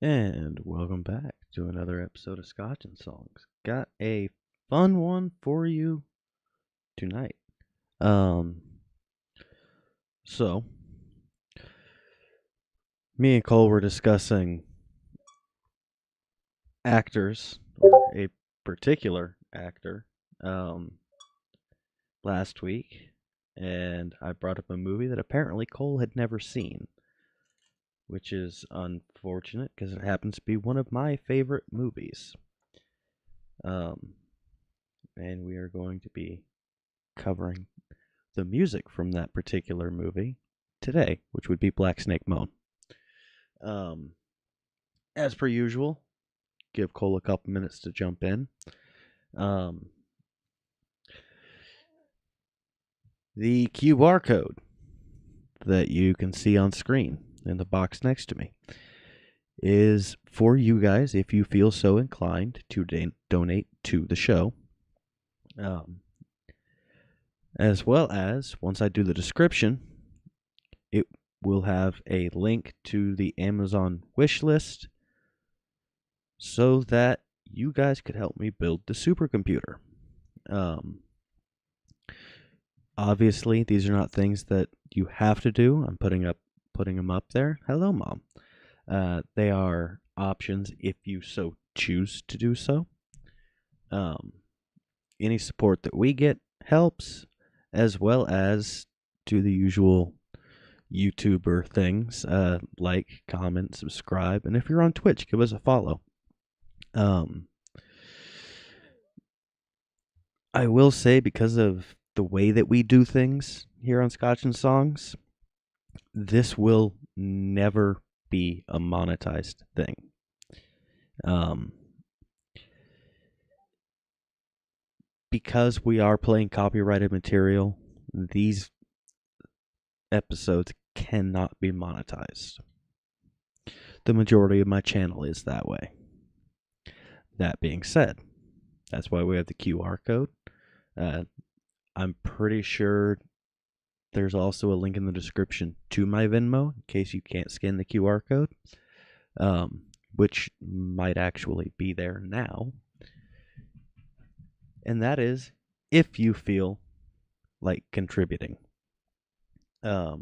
And welcome back to another episode of Scotch and Songs. Got a fun one for you tonight. Um, so me and Cole were discussing actors or a particular actor um last week, and I brought up a movie that apparently Cole had never seen, which is unfortunate because it happens to be one of my favorite movies. Um, and we are going to be covering the music from that particular movie today, which would be Black Snake Moan. Um, as per usual, give Cole a couple minutes to jump in. Um, the QR code that you can see on screen in the box next to me is for you guys if you feel so inclined to donate to the show. As well as, once I do the description, it will have a link to the Amazon wish list so that you guys could help me build the supercomputer. Um, Obviously, these are not things that you have to do. I'm putting them up there. Hello, Mom. They are options if you so choose to do so. Um, any support that we get helps, as well as do the usual YouTuber things, like, comment, subscribe, and if you're on Twitch, give us a follow. I will say, because of the way that we do things here on Scotch and Songs, this will never be a monetized thing. Because we are playing copyrighted material, these episodes cannot be monetized. The majority of my channel is that way. That being said, that's why we have the QR code. I'm pretty sure there's also a link in the description to my Venmo in case you can't scan the QR code, which might actually be there now. And that is if you feel like contributing. I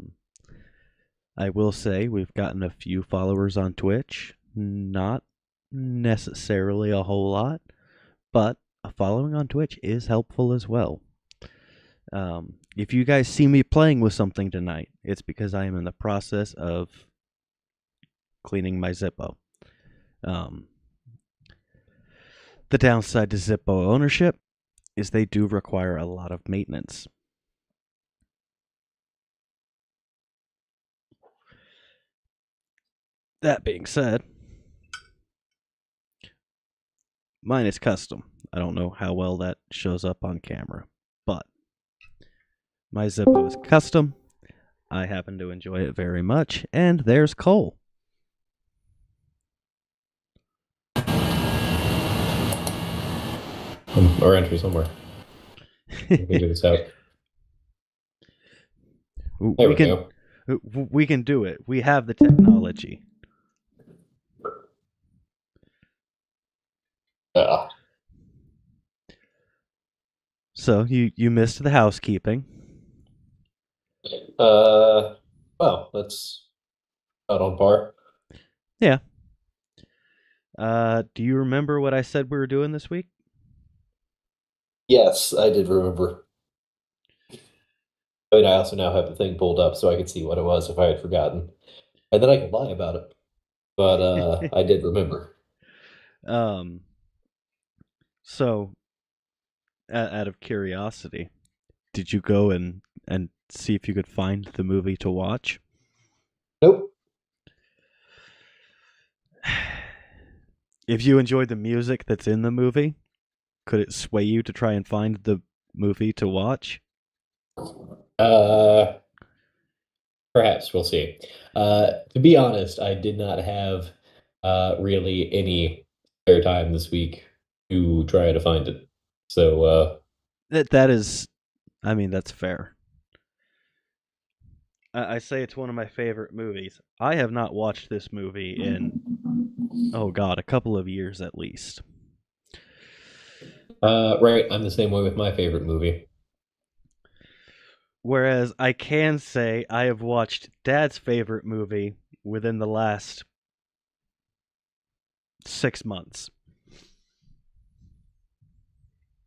will say we've gotten a few followers on Twitch, not necessarily a whole lot, but a following on Twitch is helpful as well. If you guys see me playing with something tonight, it's because I am in the process of cleaning my Zippo. The downside to Zippo ownership is they do require a lot of maintenance. That being said, mine is custom. I don't know how well that shows up on camera, but my Zippo is custom. I happen to enjoy it very much, and there's Cole. Or entry somewhere. Figure this out. There we we can go. we can do it. We have the technology. Uh, So you missed the housekeeping. uh, well, that's not on par. Yeah. Do you remember what I said we were doing this week? Yes, I did remember. I mean, I also now have the thing pulled up so I could see what it was if I had forgotten. And then I could lie about it. But I did remember. um. So, out of curiosity, did you go and see if you could find the movie to watch? Nope. If you enjoyed the music that's in the movie, could it sway you to try and find the movie to watch? Uh, Perhaps we'll see. To be honest, I did not have really any spare time this week to try to find it. So That is, I mean, that's fair. I say it's one of my favorite movies. I have not watched this movie in Oh God, a couple of years at least. Right, I'm the same way with my favorite movie. Whereas I can say I have watched Dad's favorite movie within the last 6 months.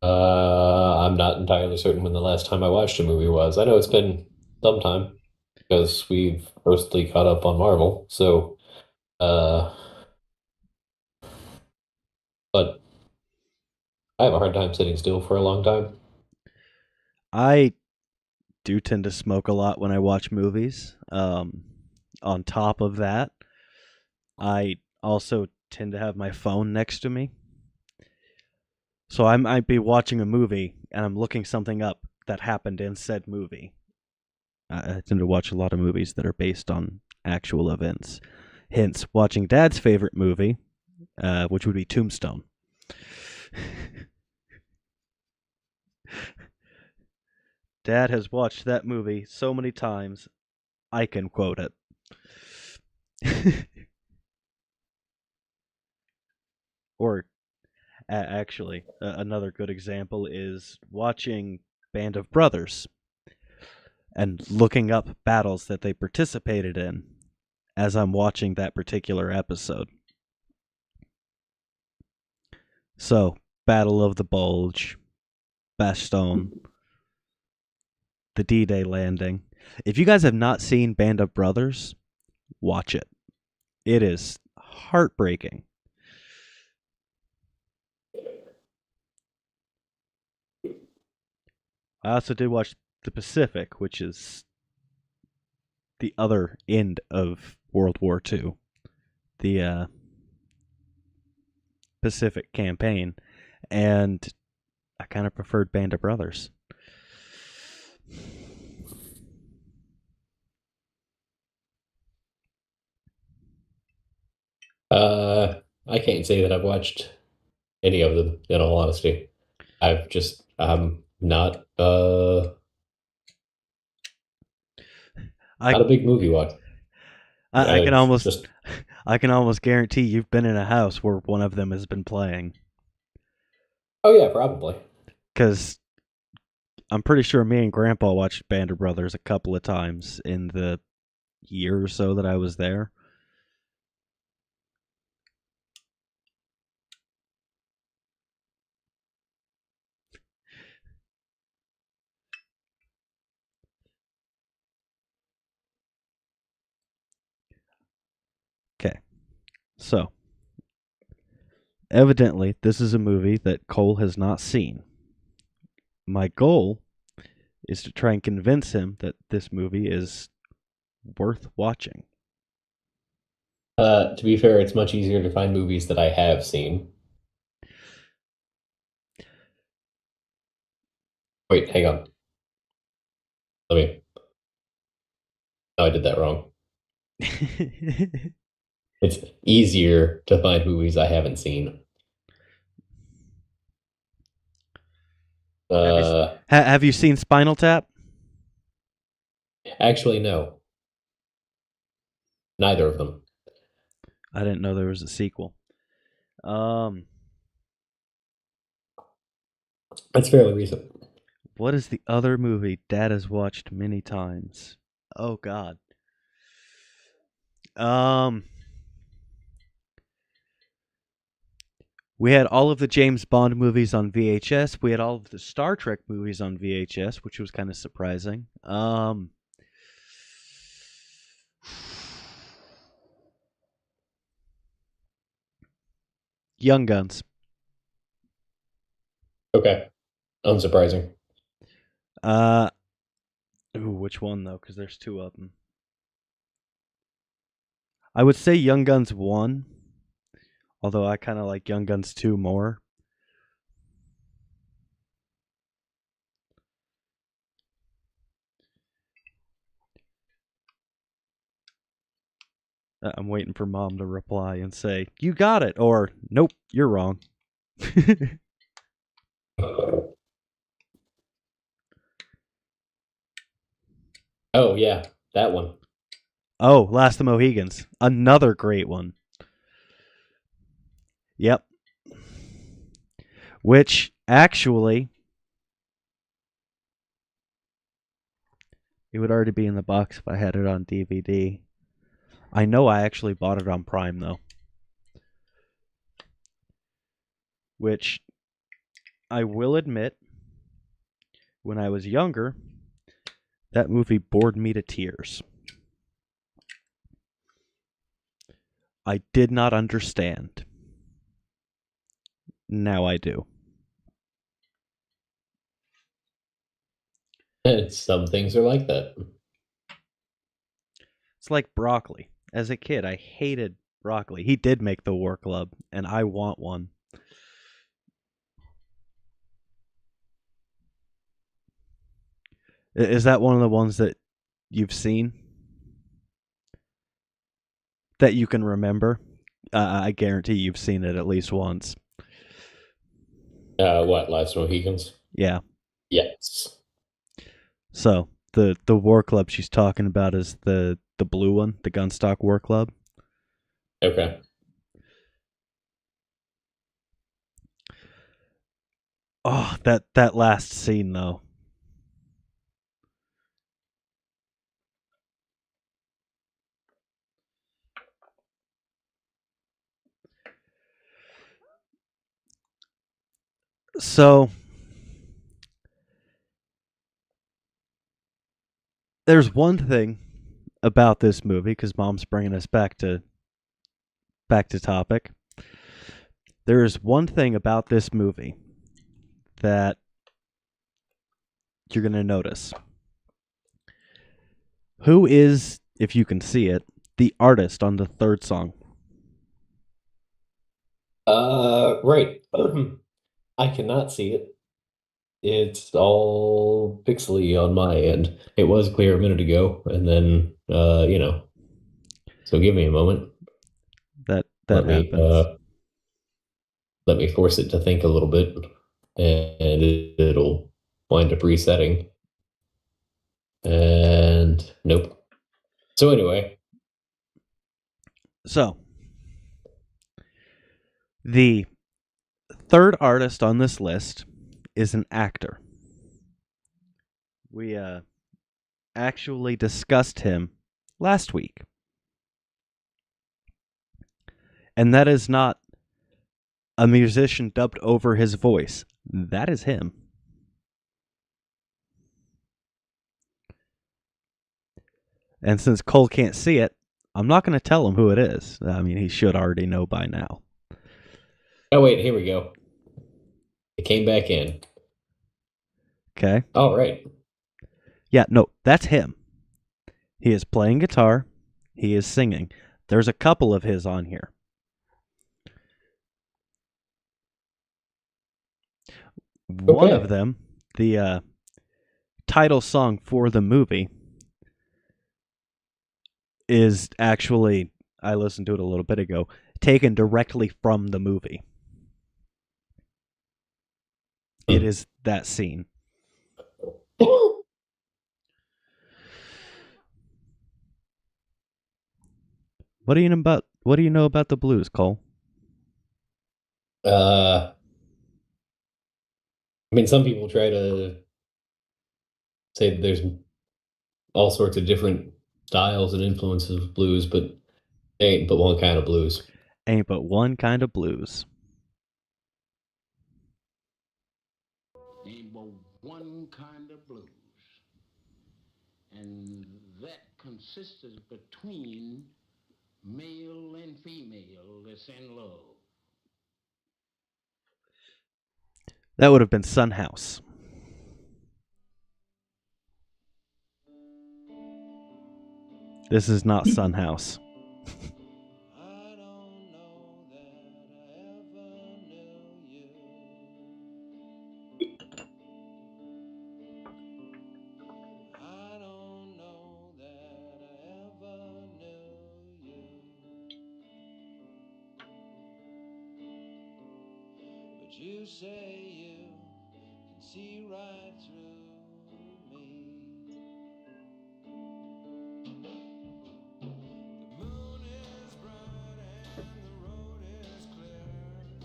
I'm not entirely certain when the last time I watched a movie was. I know it's been some time because we've mostly caught up on Marvel. Uh, but I have a hard time sitting still for a long time. I do tend to smoke a lot when I watch movies. On top of that, I also tend to have my phone next to me. So I might be watching a movie and I'm looking something up that happened in said movie. I tend to watch a lot of movies that are based on actual events. Hence, watching Dad's favorite movie, which would be Tombstone. Dad has watched that movie so many times, I can quote it. Or actually, another good example is watching Band of Brothers and looking up battles that they participated in as I'm watching that particular episode. So, Battle of the Bulge, Bastogne, the D-Day landing. If you guys have not seen Band of Brothers, watch it. It is heartbreaking. I also did watch The Pacific, which is the other end of World War II, the Pacific campaign, and I kind of preferred Band of Brothers. I can't say that I've watched any of them, in all honesty. I'm I not a big movie watch. I can I've almost just I can almost guarantee you've been in a house where one of them has been playing, Oh yeah, probably. because I'm pretty sure me and Grandpa watched Band of Brothers a couple of times in the year or so that I was there. Okay, so evidently this is a movie that Cole has not seen. My goal is to try and convince him that this movie is worth watching. To be fair, it's much easier to find movies that I have seen. Wait, hang on. Let me. No, I did that wrong. It's easier to find movies I haven't seen. have you Uh, have you seen Spinal Tap? Actually, no, neither of them. I didn't know there was a sequel. Um, That's fairly recent. what is the other movie Dad has watched many times? Oh God. Um, we had all of the James Bond movies on VHS. We had all of the Star Trek movies on VHS, which was kind of surprising. Young Guns. Okay, unsurprising. Uh, ooh, which one though? Because there's two of them. I would say Young Guns 1, although I kind of like Young Guns 2 more. I'm waiting for Mom to reply and say, "You got it," or "Nope, you're wrong." Oh yeah, that one. Oh, Last of the Mohegans. Another great one. Yep. Which actually, it would already be in the box if I had it on DVD. I know I actually bought it on Prime though. Which I will admit, when I was younger, that movie bored me to tears. I did not understand. Now I do. Some things are like that. It's like broccoli. As a kid, I hated broccoli. He did make the War Club, and I want one. Is that one of the ones that you've seen that you can remember? I guarantee you've seen it at least once. What, Last Mohicans? Yeah. Yes. So the War Club she's talking about is the blue one, the Gunstock War Club. Okay. Oh, that last scene though. So there's one thing about this movie because Mom's bringing us back to topic. There is one thing about this movie that you're going to notice. Who is, if you can see it, the artist on the third song? Right. I cannot see it. It's all pixely on my end. It was clear a minute ago, and then so give me a moment. That Let me happens. let me force it to think a little bit, and it'll wind up resetting. And nope. So anyway, So, the third artist on this list is an actor. We actually discussed him last week. And that is not a musician dubbed over his voice. That is him. And since Cole can't see it, I'm not going to tell him who it is. I mean, he should already know by now. oh wait, here we go. It came back in. Okay? All right. Yeah, no, that's him. He is playing guitar. He is singing. There's a couple of his on here. One of Okay. them, the title song for the movie, is actually, I listened to it a little bit ago, taken directly from the movie. It is that scene. What do you know about the blues, Cole? I mean, some people try to say that there's all sorts of different styles and influences of blues, but they ain't but one kind of blues. Ain't but one kind of blues. Ain't but one kind of blues, and that consists between male and female that's in love. That would have been Sun House. This is not Sun House. I don't know that I ever knew you. I don't know that I ever knew you. But you say you can see right through me. The moon is bright and the road is clear.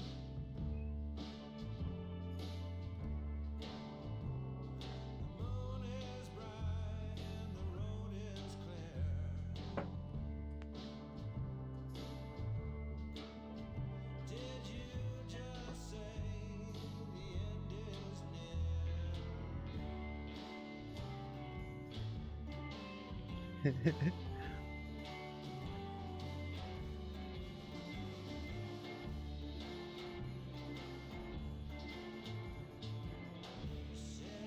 Said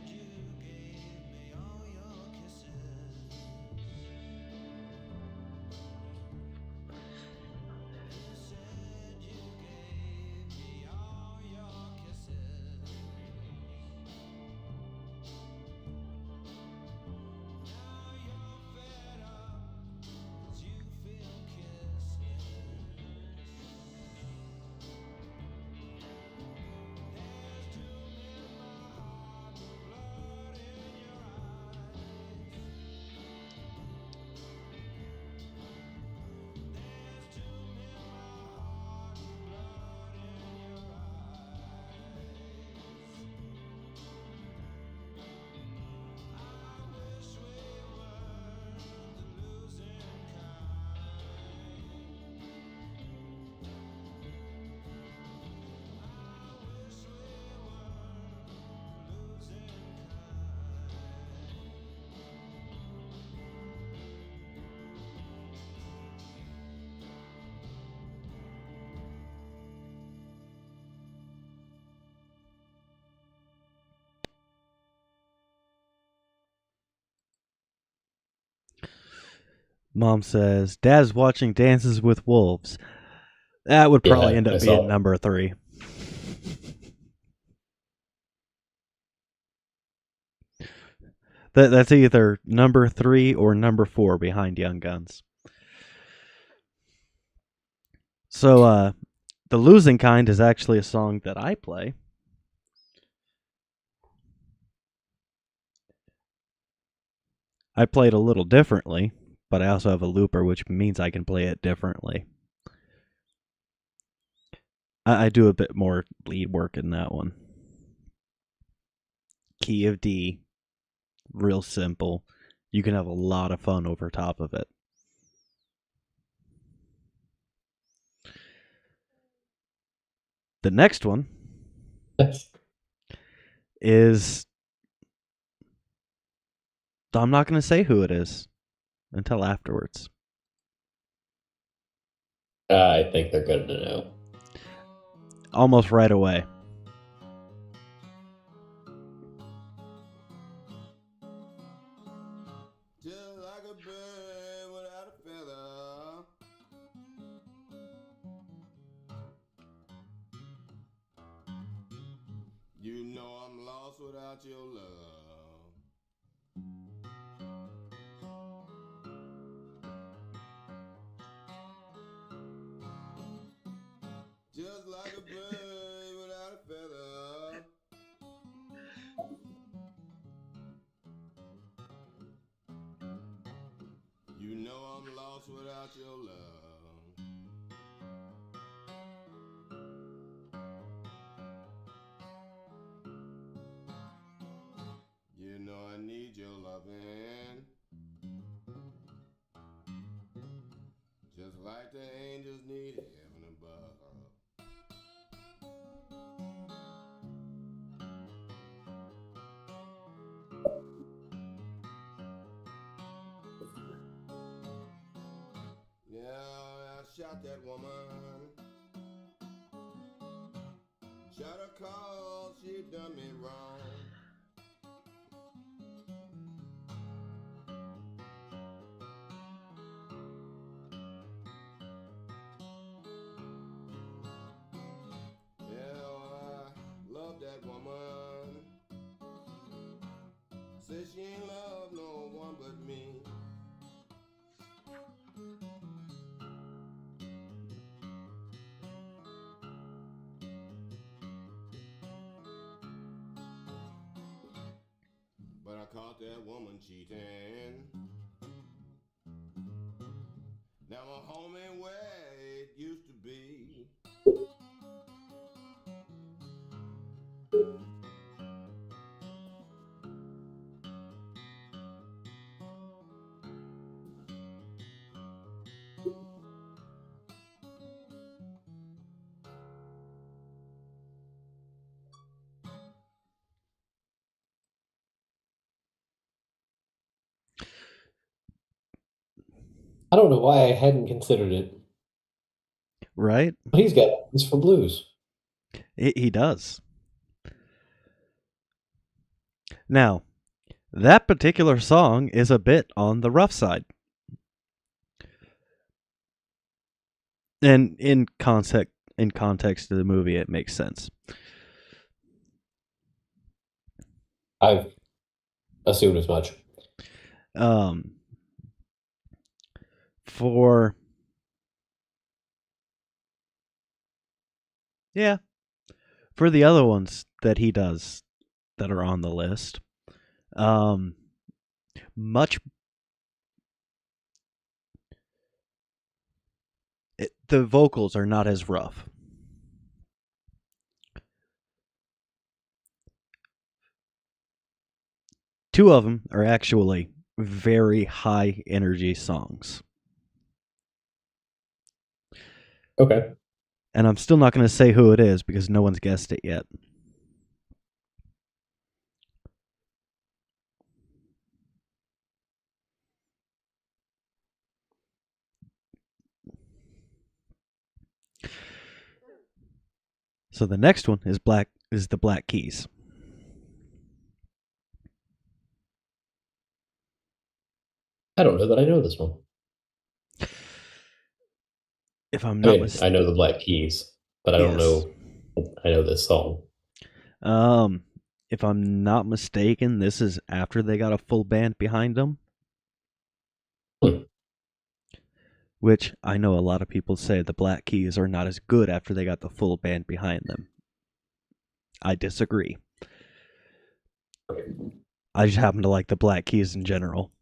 you gave me all your kisses. You said you gave me all your kisses. Now you're fed up 'cause you feel kissless. There's doom in my heart, the blood in your eyes. There's doom in my heart, the blood in your eyes. I wish we weren't the losing kind. I wish we weren't losing kind. Mom says, Dad's watching Dances with Wolves. That would probably Yeah, end I up being saw. number 3. That's either number 3 or number 4 behind Young Guns. So, The Losing Kind is actually a song that I play. I play it a little differently, but I also have a looper, which means I can play it differently. I do a bit more lead work in that one. Key of D, real simple. You can have a lot of fun over top of it. The next one is, I'm not going to say who it is until afterwards. I think they're good to know. Almost right away. Just like a bird without a feather. You know I'm lost without your love. Just like a bird without a feather. You know I'm lost without your love. You know I need your loving. Just like the angels need heaven above. Yeah, I shot that woman. Shot her 'cause she done me wrong. Yeah, I love that woman. Says she ain't love no one but me. But I caught that woman cheating. Now my home ain't where it used to be. I don't know why I hadn't considered it. right? But he's got this for blues. He does. Now, that particular song is a bit on the rough side. And in context of the movie, it makes sense. I've assumed as much. Um, for yeah, for the other ones that he does that are on the list, um, much the vocals are not as rough. Two of them are actually very high energy songs. Okay. And I'm still not going to say who it is because no one's guessed it yet. So the next one is the Black Keys. I don't know that I know this one. If I'm I not mean, I know the Black Keys, but I don't yes. know. I know this song. Um, if I'm not mistaken, this is after they got a full band behind them. Hmm. Which I know a lot of people say the Black Keys are not as good after they got the full band behind them. I disagree. I just happen to like the Black Keys in general.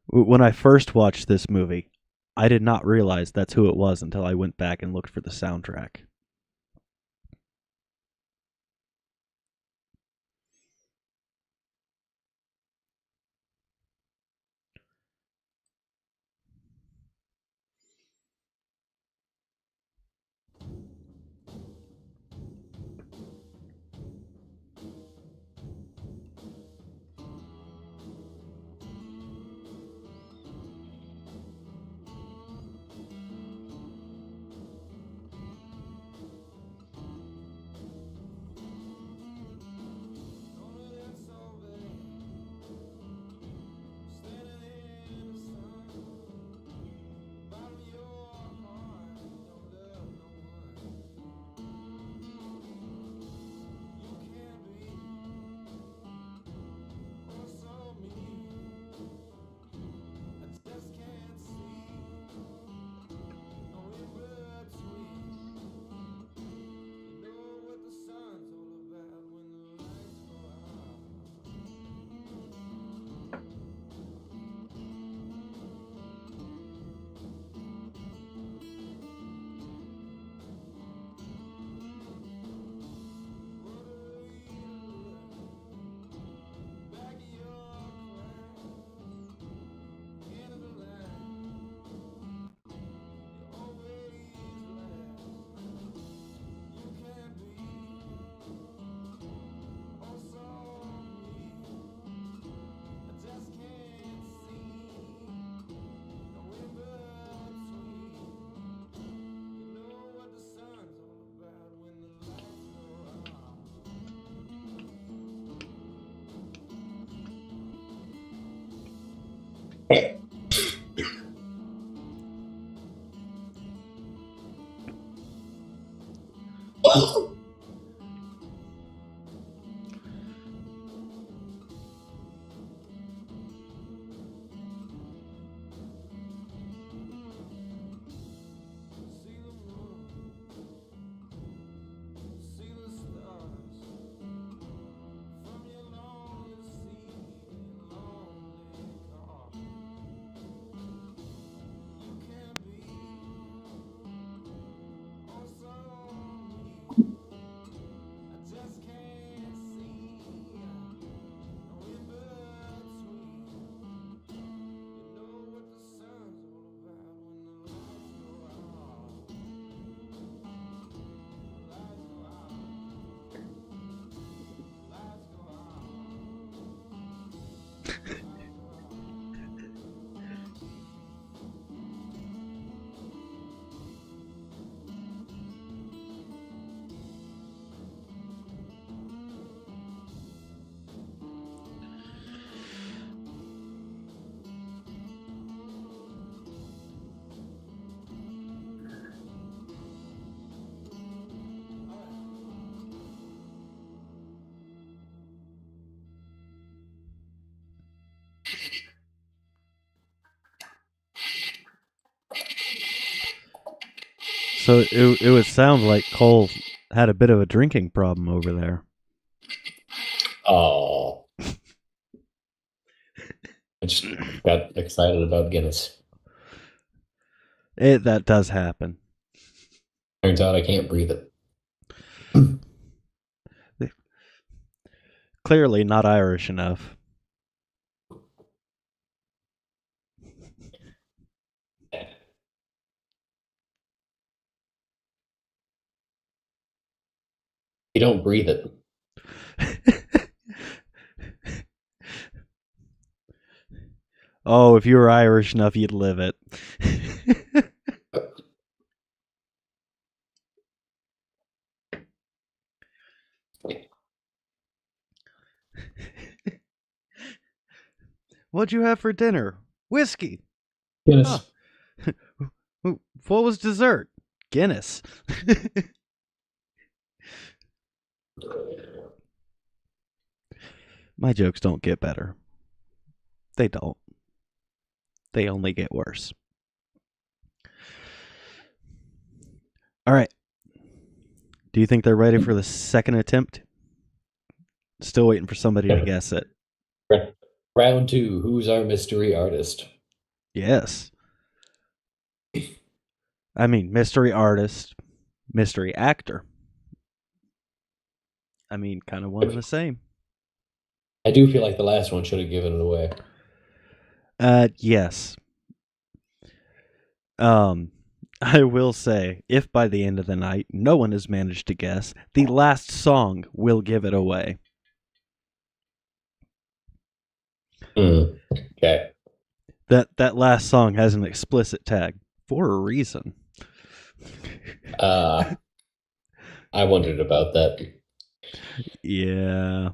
When I first watched this movie, I did not realize that's who it was until I went back and looked for the soundtrack. So it would sound like Cole had a bit of a drinking problem over there. Oh, I just got excited about Guinness. That does happen. Turns out I can't breathe it. Clearly not Irish enough. You don't breathe it. Oh, if you were Irish enough, you'd live it. What'd you have for dinner? Whiskey. Guinness. Huh. What was dessert? Guinness. My jokes don't get better. They don't. They only get worse. All right. Do you think they're ready for the second attempt? Still waiting for somebody to guess it. Round 2. Who's our mystery artist? Yes. I mean, mystery artist, mystery actor. I mean, kind of one and the same. I do feel like the last one should have given it away. Yes. I will say, if by the end of the night no one has managed to guess, the last song will give it away. Okay. That last song has an explicit tag for a reason. I wondered about that. Yeah.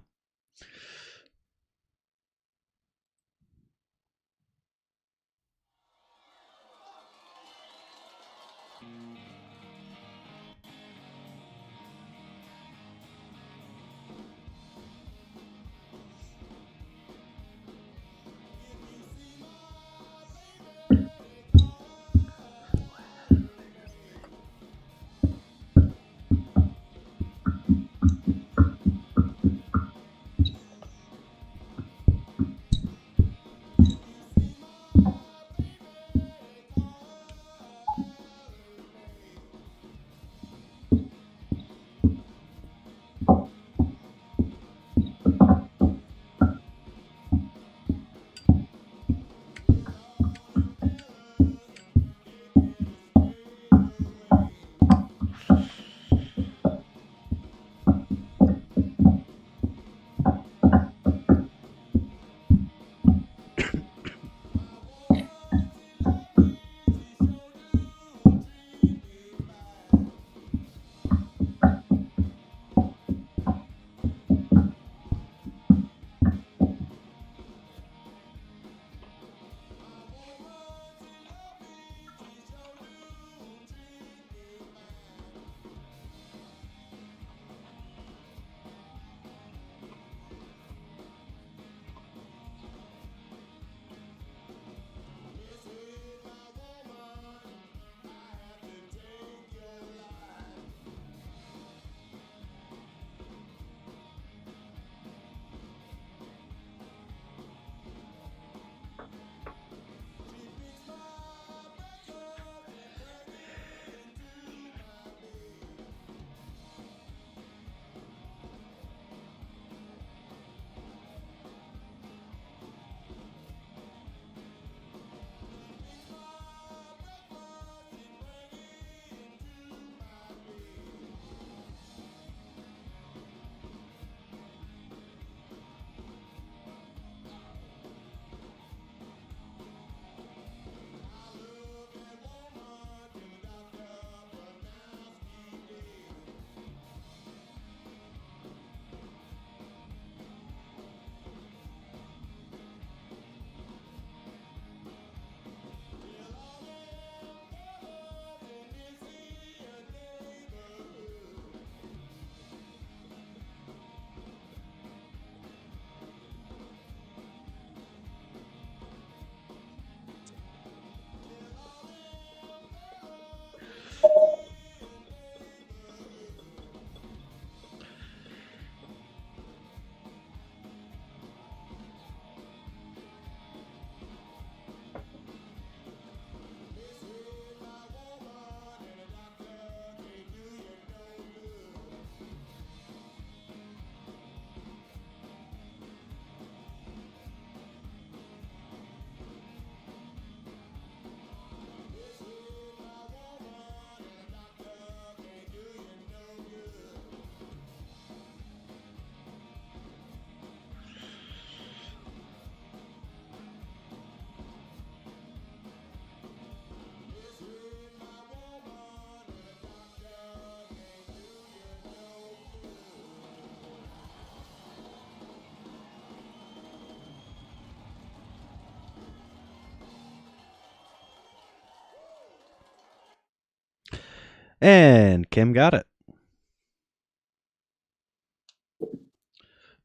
And Kim got it.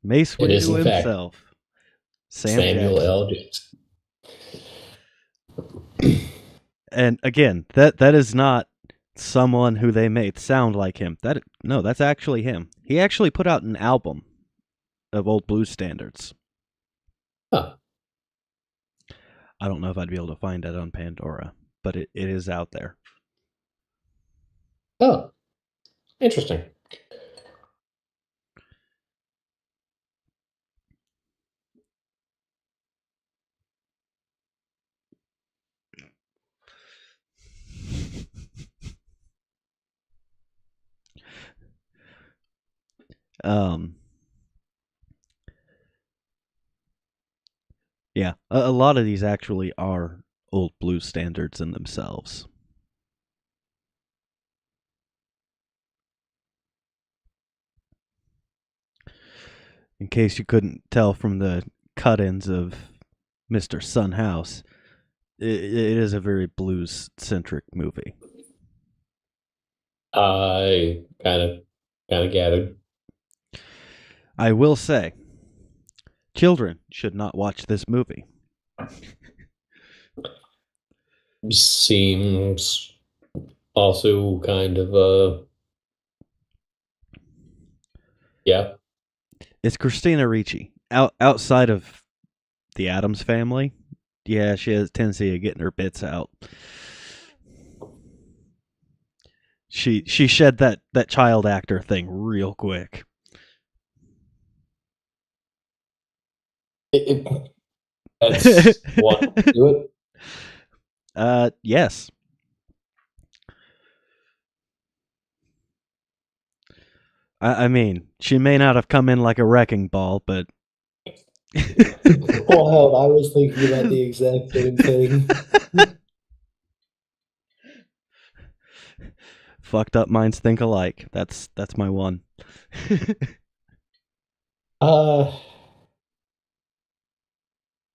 Mace It is, Windu in fact, himself, Sam Samuel Jackson. L. Jackson. And again, that is not someone who they made sound like him. No, that's actually him. He actually put out an album of old blues standards. Huh. I don't know if I'd be able to find it on Pandora, but it is out there. Oh, interesting. Um, yeah, a lot of these actually are old blues standards in themselves. In case you couldn't tell from the cut-ins of Mr. Sun House, it is a very blues-centric movie. I kind of gathered. I will say, children should not watch this movie. Seems also kind of yeah. It's Christina Ricci. Outside of the Addams family, yeah, she has a tendency of getting her bits out. She shed that child actor thing real quick. That's one way to do it. Yes. I mean, she may not have come in like a wrecking ball, but Well, hell, I was thinking about the exact same thing. fucked up minds think alike. That's my one. Uh,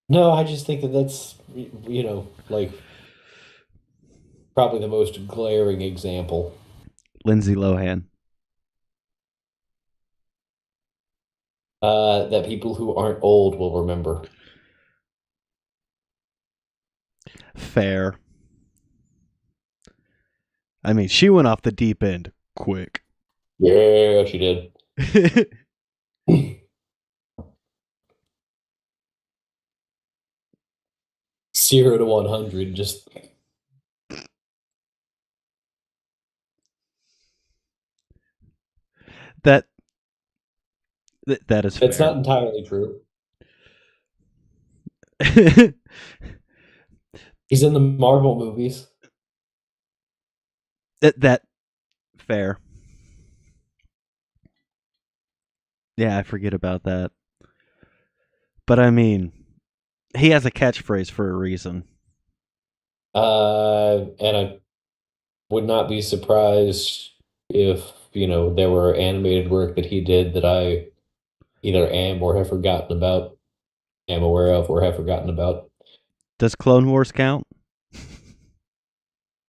no, I just think that that's like probably the most glaring example. Lindsay Lohan. That people who aren't old will remember. Fair. I mean, she went off the deep end quick. Yeah, she did. 0 to 100, just that that is it's fair. not entirely true. He's in the Marvel movies. that fair. Yeah, I forget about that. But I mean, he has a catchphrase for a reason. And I would not be surprised if, there were animated work that he did that I either am or have forgotten about, am aware of or have forgotten about. Does Clone Wars count?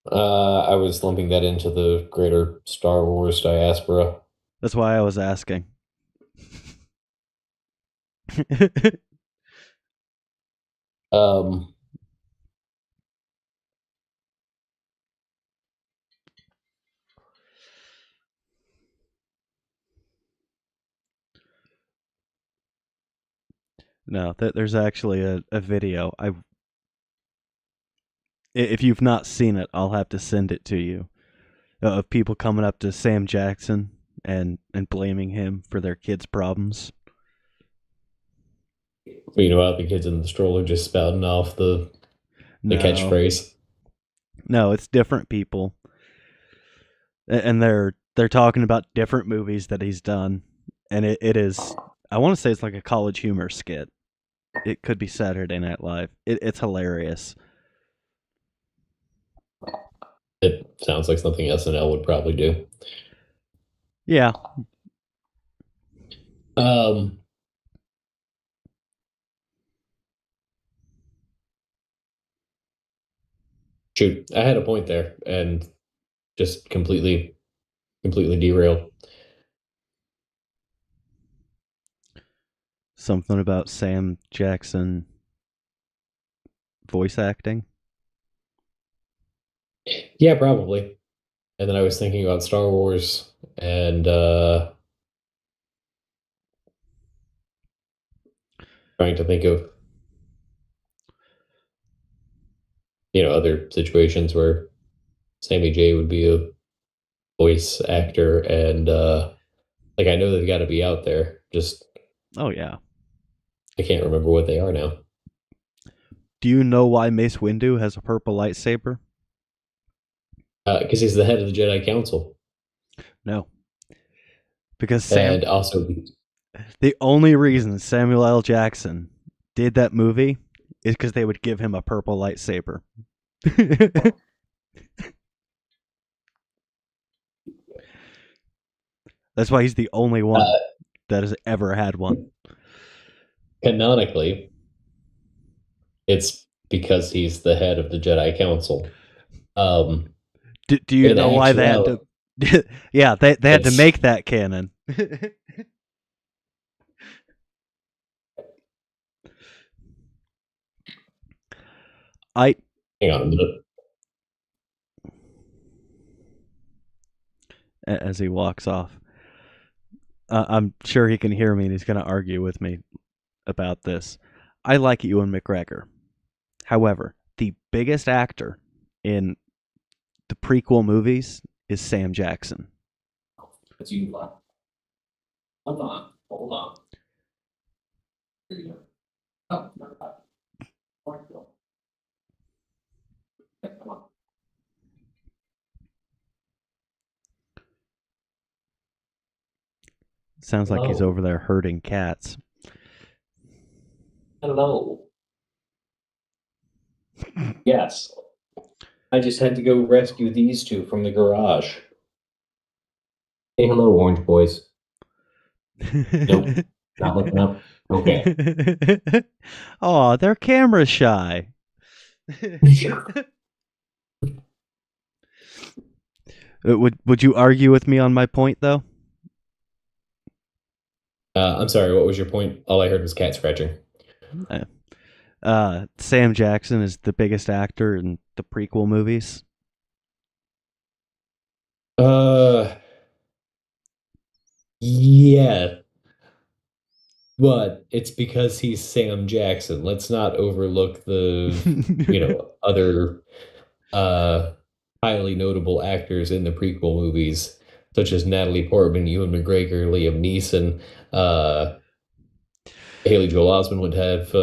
I was lumping that into the greater Star Wars diaspora. That's why I was asking. Um, No, there's actually a video. If you've not seen it, I'll have to send it to you. Of people coming up to Sam Jackson and blaming him for their kids' problems. meanwhile, the kids in the stroller just spouting off the No, catchphrase. no, it's different people, and they're talking about different movies that he's done, and it is. I want to say it's like a college humor skit. It could be Saturday Night Live. It's hilarious. It sounds like something SNL would probably do. Yeah, Um, Shoot, I had a point there, and just completely derailed. Something about Sam Jackson voice acting. Yeah, probably. And then I was thinking about Star Wars and trying to think of other situations where Sammy J would be a voice actor, and like I know they've got to be out there. Just Oh yeah. I can't remember what they are now. Do you know why Mace Windu has a purple lightsaber? Because he's the head of the Jedi Council, No. Because and also the only reason Samuel L. Jackson did that movie is because they would give him a purple lightsaber. That's why he's the only one uh, that has ever had one. canonically, it's because he's the head of the Jedi Council. Um, Do you in know why they had to? actuality, Yeah, they had to it's make that canon. I hang on a minute. as he walks off. I'm sure he can hear me and he's going to argue with me about this. I like Ewan McGregor. However, the biggest actor in the prequel movies is Sam Jackson. It's you. Hold on. Hold on. Here you go. Oh, never mind. Come on. Sounds like he's Hello. over there herding cats. Hello. Yes. I just had to go rescue these two from the garage. Hey, hello, Orange Boys. Nope. Not looking up. Okay. Oh, they're camera shy. Would you argue with me on my point though? I'm sorry, what was your point? All I heard was cat scratching. Sam Jackson is the biggest actor in the prequel movies. Uh, yeah, but it's because he's Sam Jackson. Let's not overlook the, other uh highly notable actors in the prequel movies, such as Natalie Portman, Ewan McGregor, Liam Neeson, Haley Joel Osment would have.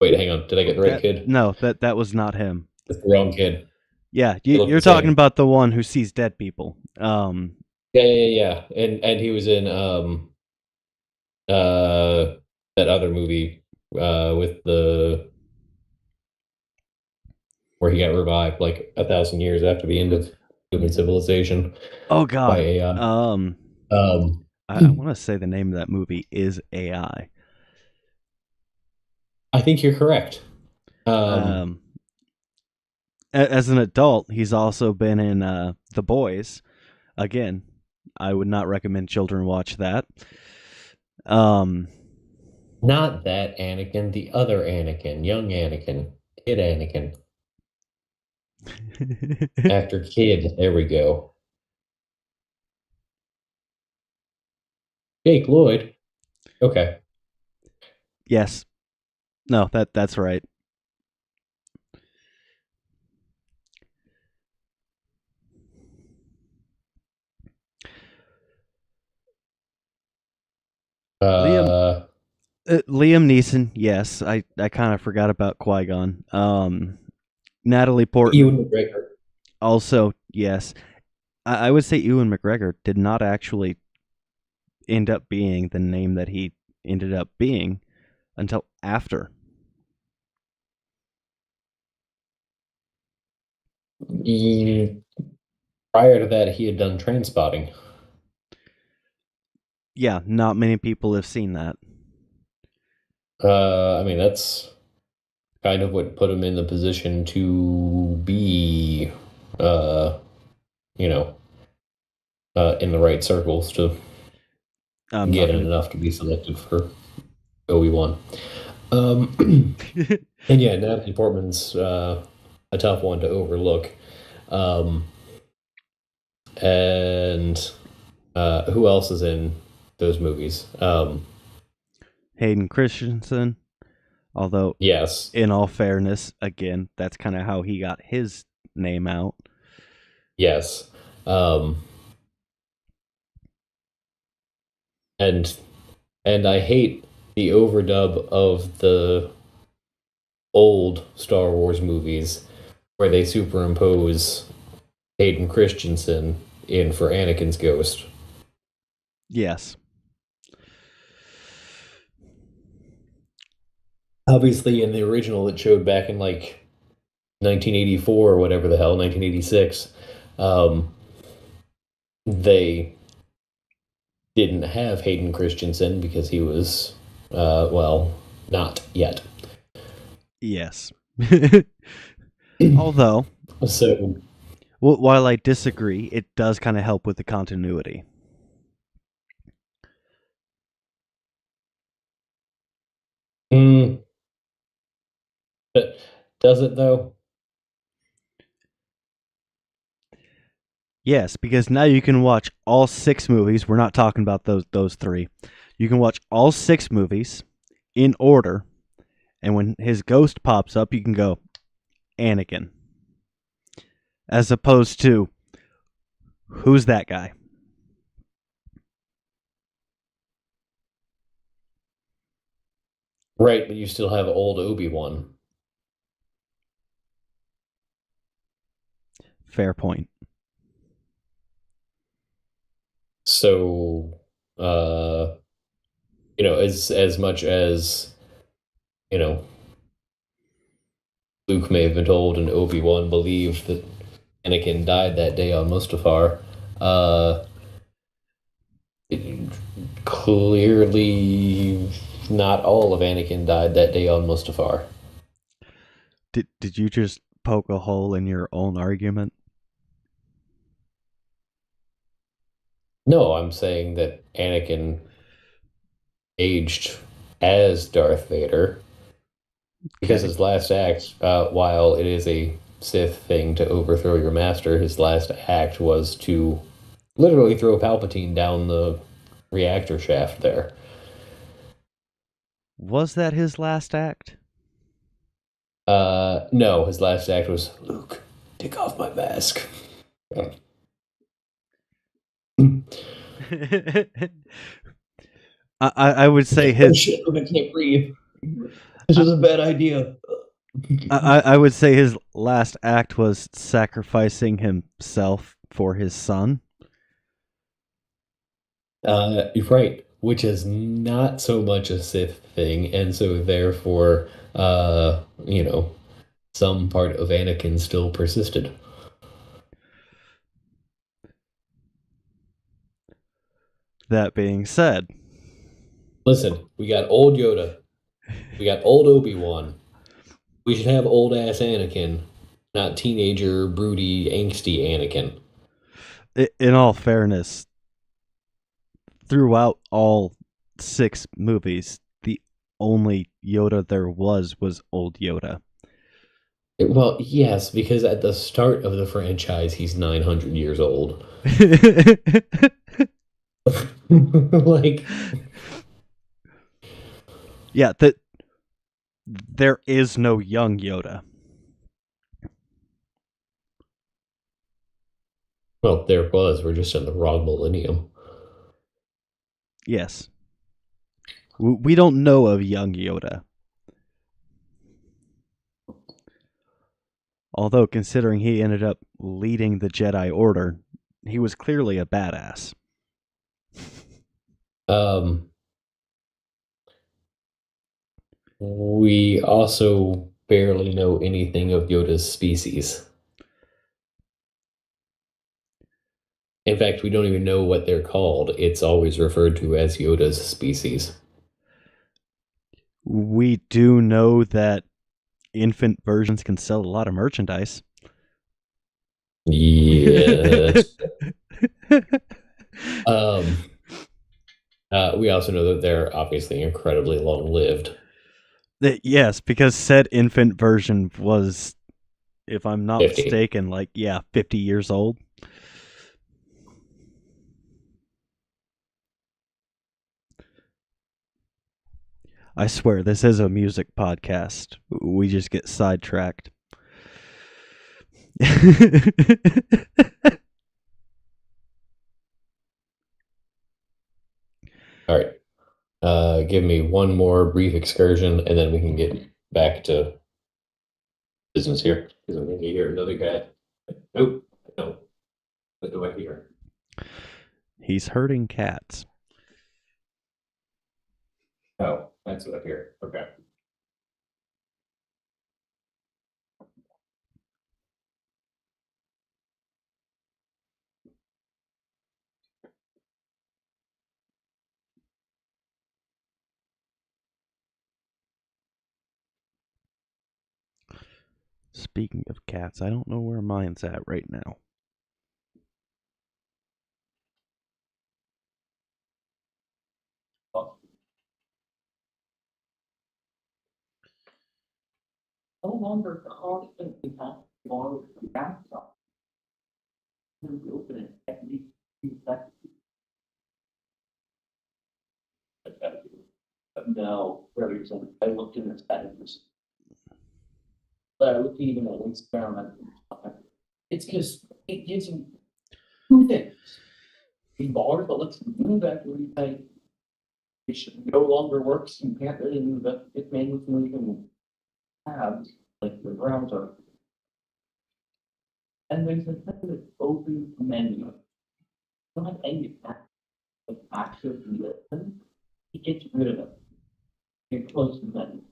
Wait, hang on. Did I get the right That kid? no, that was not him. That's the wrong kid. Yeah, They look you're the talking same. about the one who sees dead people. Yeah. And he was in uh that other movie with the where he got revived like 1,000 years after the end of human civilization Oh by God. AI. Um, I want to say the name of that movie is AI. I think you're correct. Um, as an adult, he's also been in The Boys. Again, I would not recommend children watch that. Um, Not that Anakin, the other Anakin, young Anakin, kid Anakin. After kid, there we go. Jake Lloyd. Okay. yes, no, that's right. Liam Uh, Liam Neeson, yes, I kind of forgot about Qui-Gon. Natalie Ewan Portman, McGregor. also yes. I would say Ewan McGregor did not actually end up being the name that he ended up being until after. He, prior to that, he had done Train Spotting. Yeah, not many people have seen that. I mean, that's kind of what put him in the position to be, uh, you know, in the right circles to I'm not get in gonna. enough to be selected for Obi-Wan. Um, and yeah, Natalie Portman's a tough one to overlook. Um, and who else is in those movies? Hayden Christensen, although Yes, in all fairness, again, that's kind of how he got his name out. yes. Um, and I hate the overdub of the old Star Wars movies where they superimpose Hayden Christensen in for Anakin's ghost. Yes. Obviously, in the original, it showed back in like 1984 or whatever the hell, 1986. Um, they didn't have Hayden Christensen because he was, well, not yet. Yes. Although, So, while I disagree, it does kind of help with the continuity. mm, but does it though? Yes, because now you can watch all 6 movies. We're not talking about those 3. You can watch all 6 movies in order, and when his ghost pops up, you can go Anakin, as opposed to who's that guy? Right, but you still have old Obi-Wan. Fair point. So, uh, as much as, you know, Luke may have been told and Obi-Wan believed that Anakin died that day on Mustafar, uh, clearly not all of Anakin died that day on Mustafar. Did you just poke a hole in your own argument? No, I'm saying that Anakin aged as Darth Vader because Okay. his last act, while it is a Sith thing to overthrow your master, his last act was to literally throw Palpatine down the reactor shaft there. Was that his last act? No, his last act was Luke, take off my mask. I would say Oh his shit, Luke, I can't breathe. This is a bad idea. I would say his last act was sacrificing himself for his son. You're right, which is not so much a Sith thing, and so therefore, some part of Anakin still persisted. That being said, Listen, we got old Yoda, we got old Obi-Wan. We should have old ass Anakin, not teenager, broody, angsty Anakin. in all fairness, throughout all 6 movies, the only Yoda there was old Yoda. Well, yes, because at the start of the franchise, he's 900 years old. Like, Yeah, that there is no young Yoda. well, there was. We're just in the wrong millennium. Yes. We don't know of young Yoda. Although, considering he ended up leading the Jedi Order, he was clearly a badass. Um, we also barely know anything of Yoda's species. In fact, we don't even know what they're called. It's always referred to as Yoda's species. We do know that infant versions can sell a lot of merchandise. Yeah. Um, we also know that they're obviously incredibly long-lived. Yes, because said infant version was, if I'm not 50. mistaken, 50 years old. I swear, this is a music podcast. We just get sidetracked. All right. Give me one more brief excursion, and then we can get back to business here. Because I think I hear another guy. Nope. No. What do I hear? He's herding cats. Oh, that's what I hear. Okay. Speaking of cats, I don't know where mine's at right now. No longer constantly have to borrow the laptop. You open it at least 2 seconds. No, very simple. I looked in the settings. But I looked even at experiment. It's because it gives you two things. The bar that lets you move after you pay. It should no longer works. You can't really move it. It may move moving tabs like the browser. And there's a thing that open menu. Not any of actively listen. It gets rid of it. You close the menu.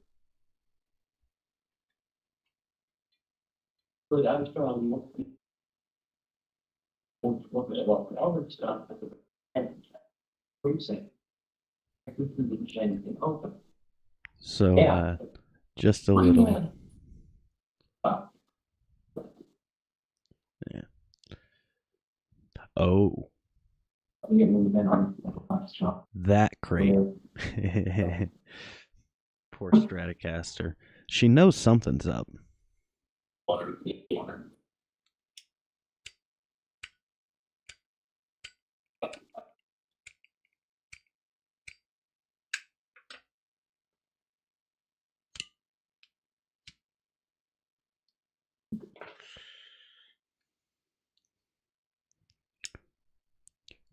But I was trying to look at what the other stuff at the end. Precinct. I couldn't change anything open. So, Yeah. just a little. Yeah. Oh, that crate. Poor Stratocaster. She knows something's up.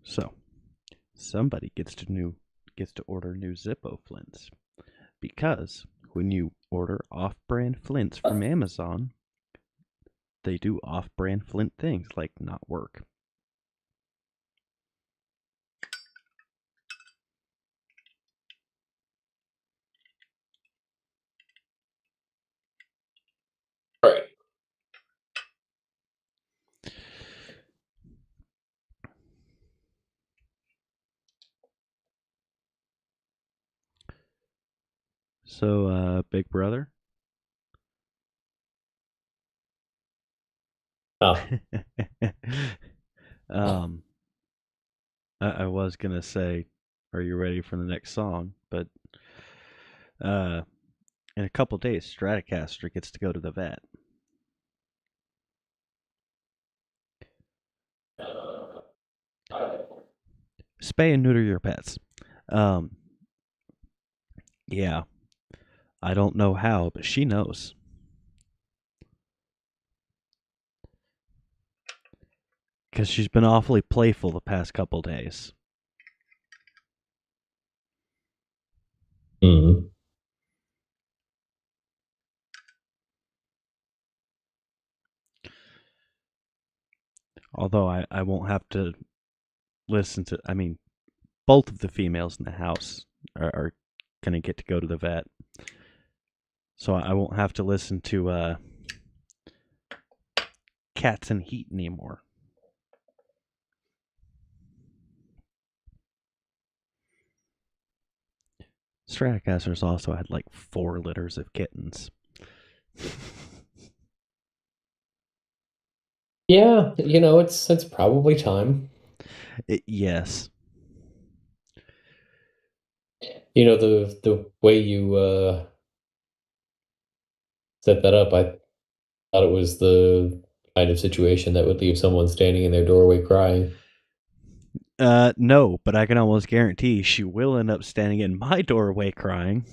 So, somebody gets to order new Zippo flints, because when you order off-brand flints from Amazon, they do off-brand flint things like not work. Right. So, Big Brother. Oh. um, I was gonna say, are you ready for the next song? But in a couple days, Stratocaster gets to go to the vet. Spay and neuter your pets. Yeah, I don't know how, but she knows. Because she's been awfully playful the past couple days. Mm-hmm. Although I won't have to listen to. I mean, both of the females in the house are going to get to go to the vet. So I won't have to listen to Cats in Heat anymore. Stratocaster's also had like 4 litters of kittens. Yeah, it's probably time. Yes. The way you set that up, I thought it was the kind of situation that would leave someone standing in their doorway crying. No, but I can almost guarantee she will end up standing in my doorway crying.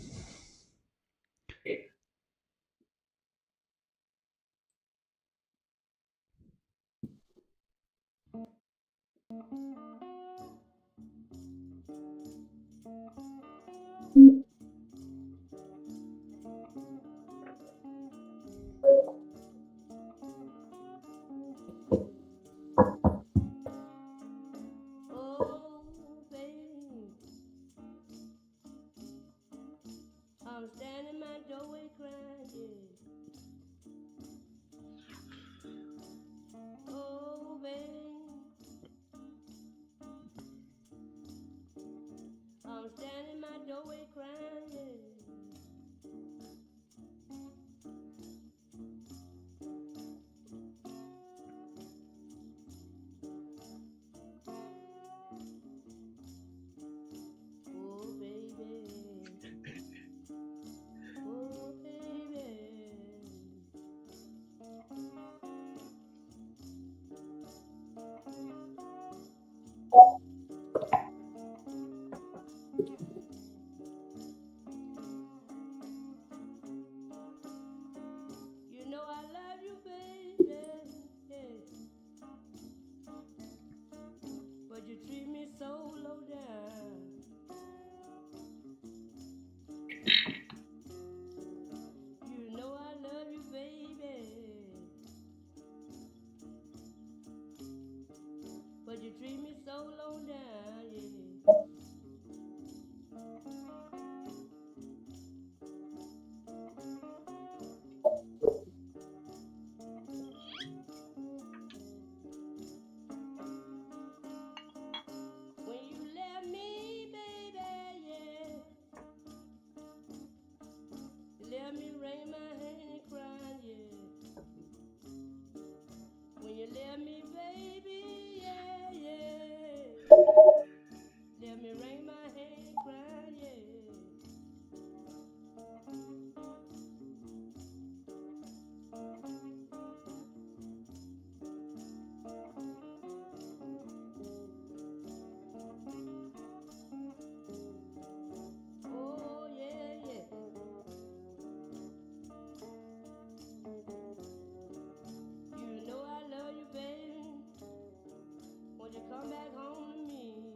Oh, baby, I'm standing in my doorway crying, yeah. Oh, baby, I'm standing in my doorway crying, yeah. Oh, baby, oh, baby. You know I love you, baby, yeah. But you treat me so low down. You know I love you, baby, but you treat me so low down, yeah. When you left me, baby, yeah, you left me wring my hand and crying, yeah. When you left me, baby, yeah, yeah, left me wring my hand and crying, yeah. Oh, yeah, yeah. You know I love you, baby. Won't you come back home to me?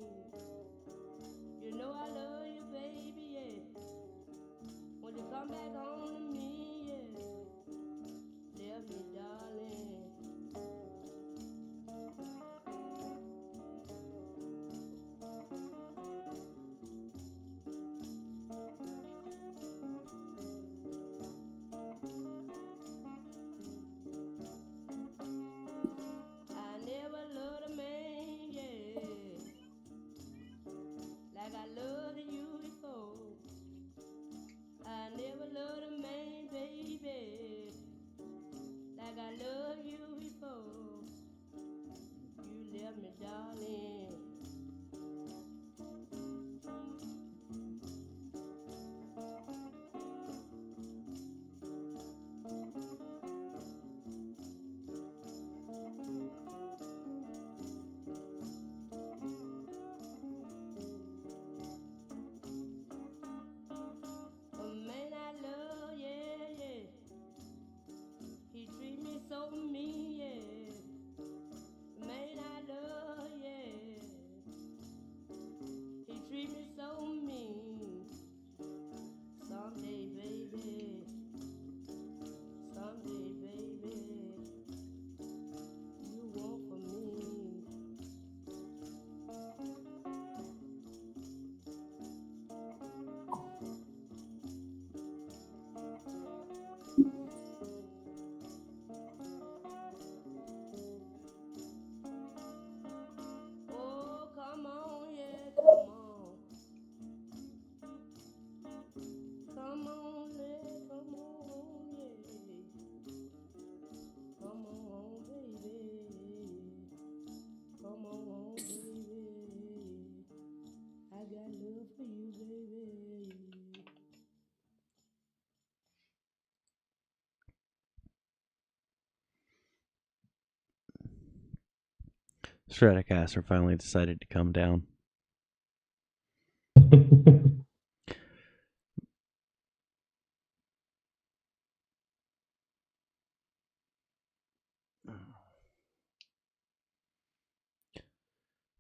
Stratocaster finally decided to come down.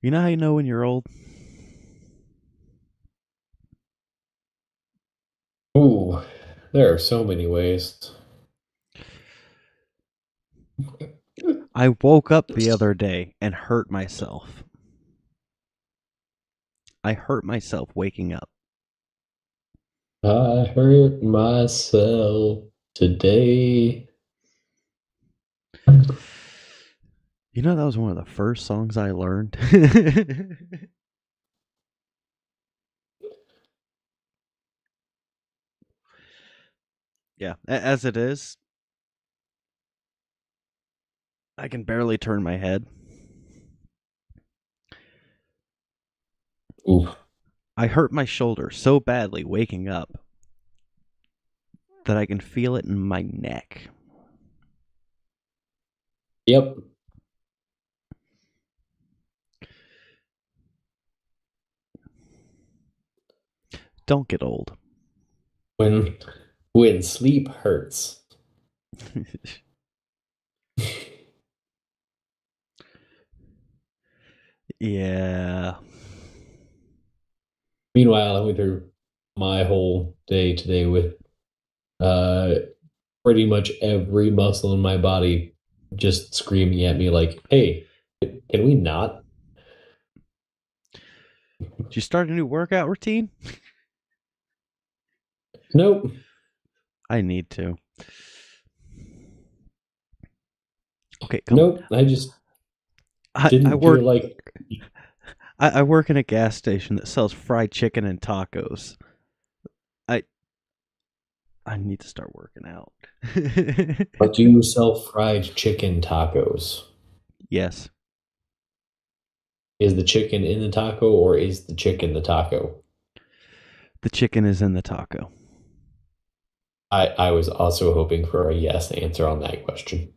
You know how you know when you're old? Ooh, there are so many ways. I woke up the other day and hurt myself. I hurt myself waking up. I hurt myself today. You know, that was one of the first songs I learned. Yeah, as it is, I can barely turn my head. Ooh, I hurt my shoulder so badly waking up that I can feel it in my neck. yep. Don't get old. When sleep hurts. Yeah. Meanwhile, I went through my whole day today with uh pretty much every muscle in my body just screaming at me like, "Hey, can we not?" Did you start a new workout routine? Nope. I need to. Okay, come on. Nope. I just I didn't work feel like I work in a gas station that sells fried chicken and tacos. I I need to start working out. but do you sell fried chicken tacos? Yes. Is the chicken in the taco or is the chicken the taco? The chicken is in the taco. I was also hoping for a yes answer on that question.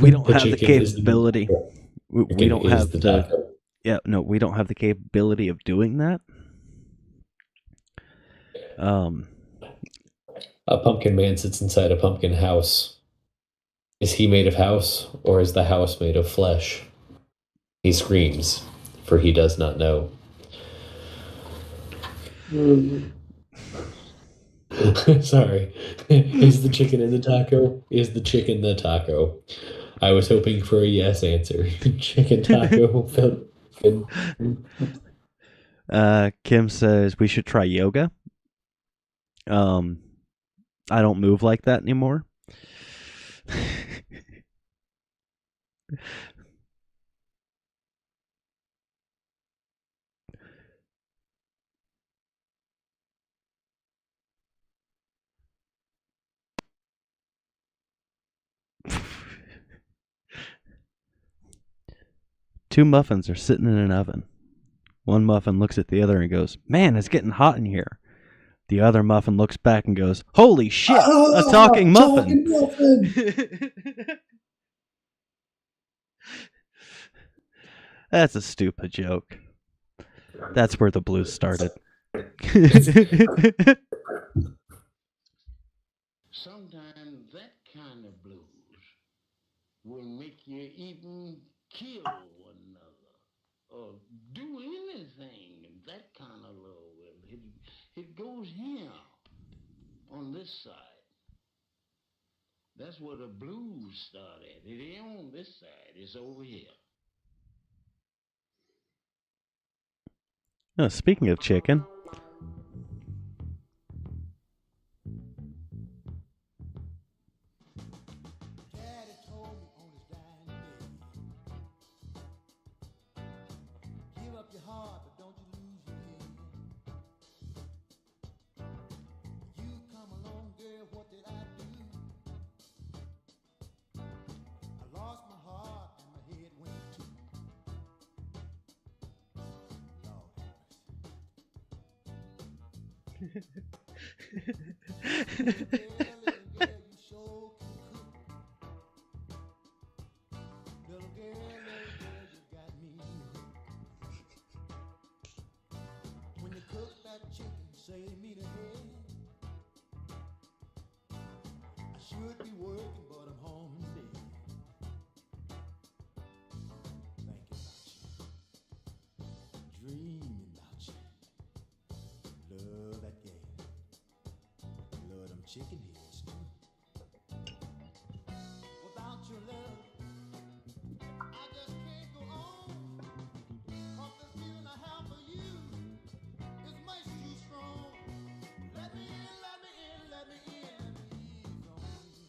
We don't The have the chicken is in the capability. taco. We Chicken don't is have the the taco. we don't have the capability of doing that. Um A pumpkin man sits inside a pumpkin house. Is he made of house or is the house made of flesh? He screams, for he does not know. Sorry. Is the chicken in the taco? Is the chicken the taco? I was hoping for a yes answer. Chicken taco. Kim says we should try yoga. Um I don't move like that anymore. Two muffins are sitting in an oven. One muffin looks at the other and goes, "Man, it's getting hot in here." The other muffin looks back and goes, "Holy shit, a talking muffin." Talking muffin. That's a stupid joke. That's where the blues started. Sometimes that kind of blues will make you even kill one another or do anything. That kind of love, it goes here on this side. That's where the blues start at. It ain't on this side. It's over here. Oh, speaking of chicken, Daddy told me on his dying day, give up your heart, but don't you lose your head. You come along, girl, what did I do? I lost my heart and my head went too. Lord have mercy. Little girl, you sure can cook. say to me today, I should be working, but I'm home today. Thinking about you, dreaming about you. Love that gal, love them chicken heads too. Without your love, I just can't go on. 'Cause the feeling I have for you is much too strong. Let me in, let me in, let me in, let me ease on you.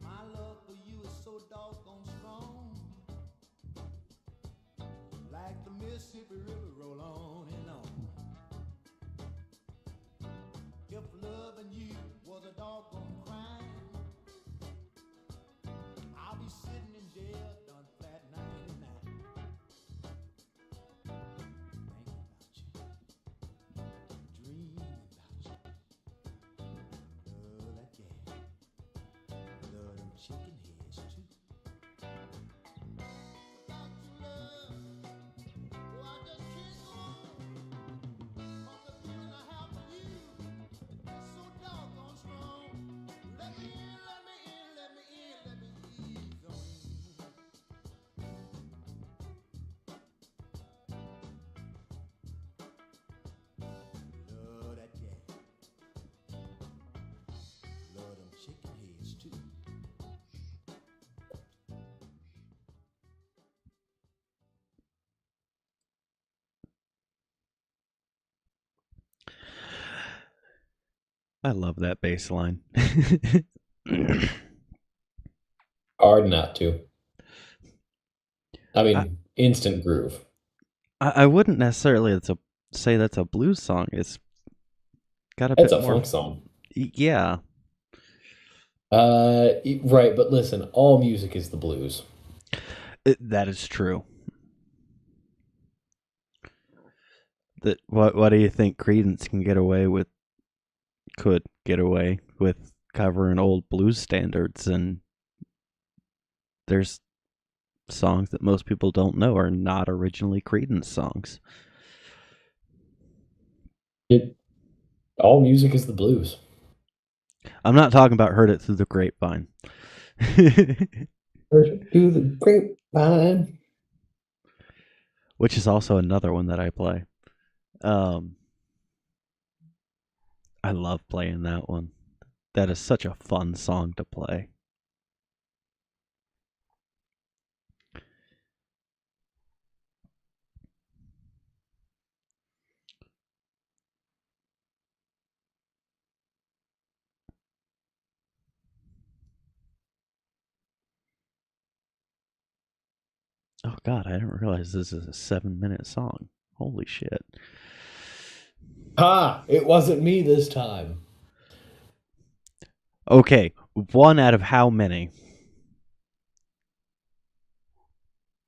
My love for you is so doggone strong. Like the Mississippi River roll on and on. If loving you was a doggone crime, I'll be sitting in jail done flat 99. Thinking about you, dreaming about you. Love that gal, love them chicken heads too. Without your love, oh, I just can't go on. 'Cause the feeling I have for you is so doggone strong. Let me in, let me in, let me in, let me ease on you. Love that gal, love them chicken heads too. I love that bass line. Hard not to. I I, mean, instant groove. I wouldn't necessarily say that's a blues song. It's got a It's bit a more. funk song. Yeah, Right, but listen, all music is the blues. that is true. That what do you think Credence could get away with covering old blues standards, and there's songs that most people don't know are not originally Credence songs. It all music is the blues. I'm not talking about Heard It Through the Grapevine. Do the grapevine. Which is also another one that I play. Um, I love playing that one. That is such a fun song to play. Oh God, I didn't realize this is a 7-minute song. Holy shit. Ha! It wasn't me this time. Okay, one out of how many?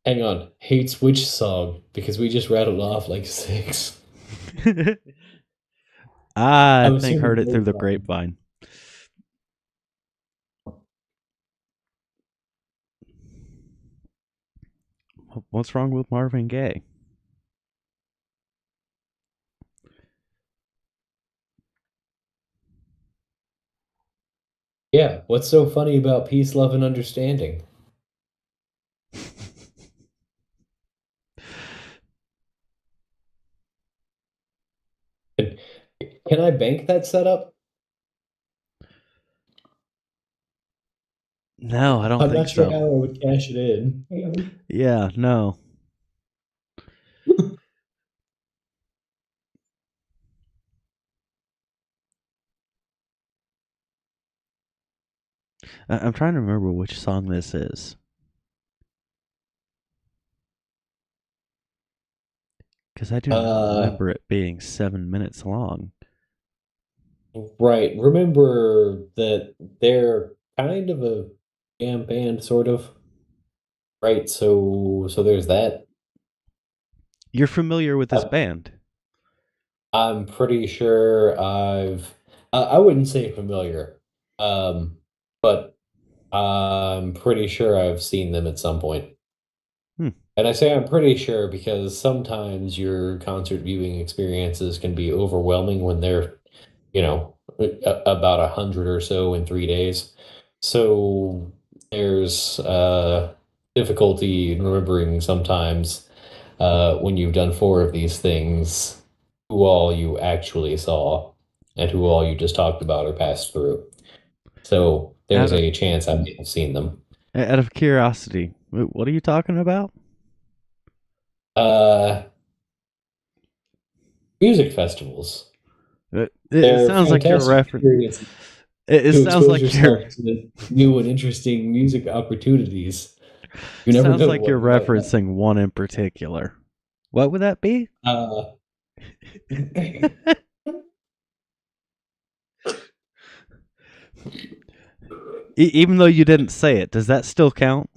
Hang on. Hates which song? Because we just rattled off like six. I I'm think Heard assuming It Through the grapevine. Grapevine. What's wrong with Marvin Gaye? Yeah, what's so funny about peace, love, and understanding? Can I bank that setup? No, I don't I'm think not sure so. how I would cash it in. Yeah, no. I'm trying to remember which song this is. Because I do not Uh, remember it being 7 minutes long. right. Remember that they're kind of a jam band, sort of. Right. So there's that. You're familiar with this I, band? I'm pretty sure I wouldn't say familiar, but I'm pretty sure I've seen them at some point. Hmm. And I say I'm pretty sure because sometimes your concert viewing experiences can be overwhelming when they're, about 100 or so in 3 days. So there's difficulty in remembering sometimes when you've done four of these things who all you actually saw and who all you just talked about or passed through. So Out there's of a chance I may have seen them. out of curiosity, what are you talking about? Uh, Music festivals. It They're sounds like you're fantastic reference. experiences It to sounds expose like you're. yourself to new and interesting music opportunities. You never Sounds know like you're what you might referencing one in particular. What would that be? find. Even though you didn't say it, does that still count?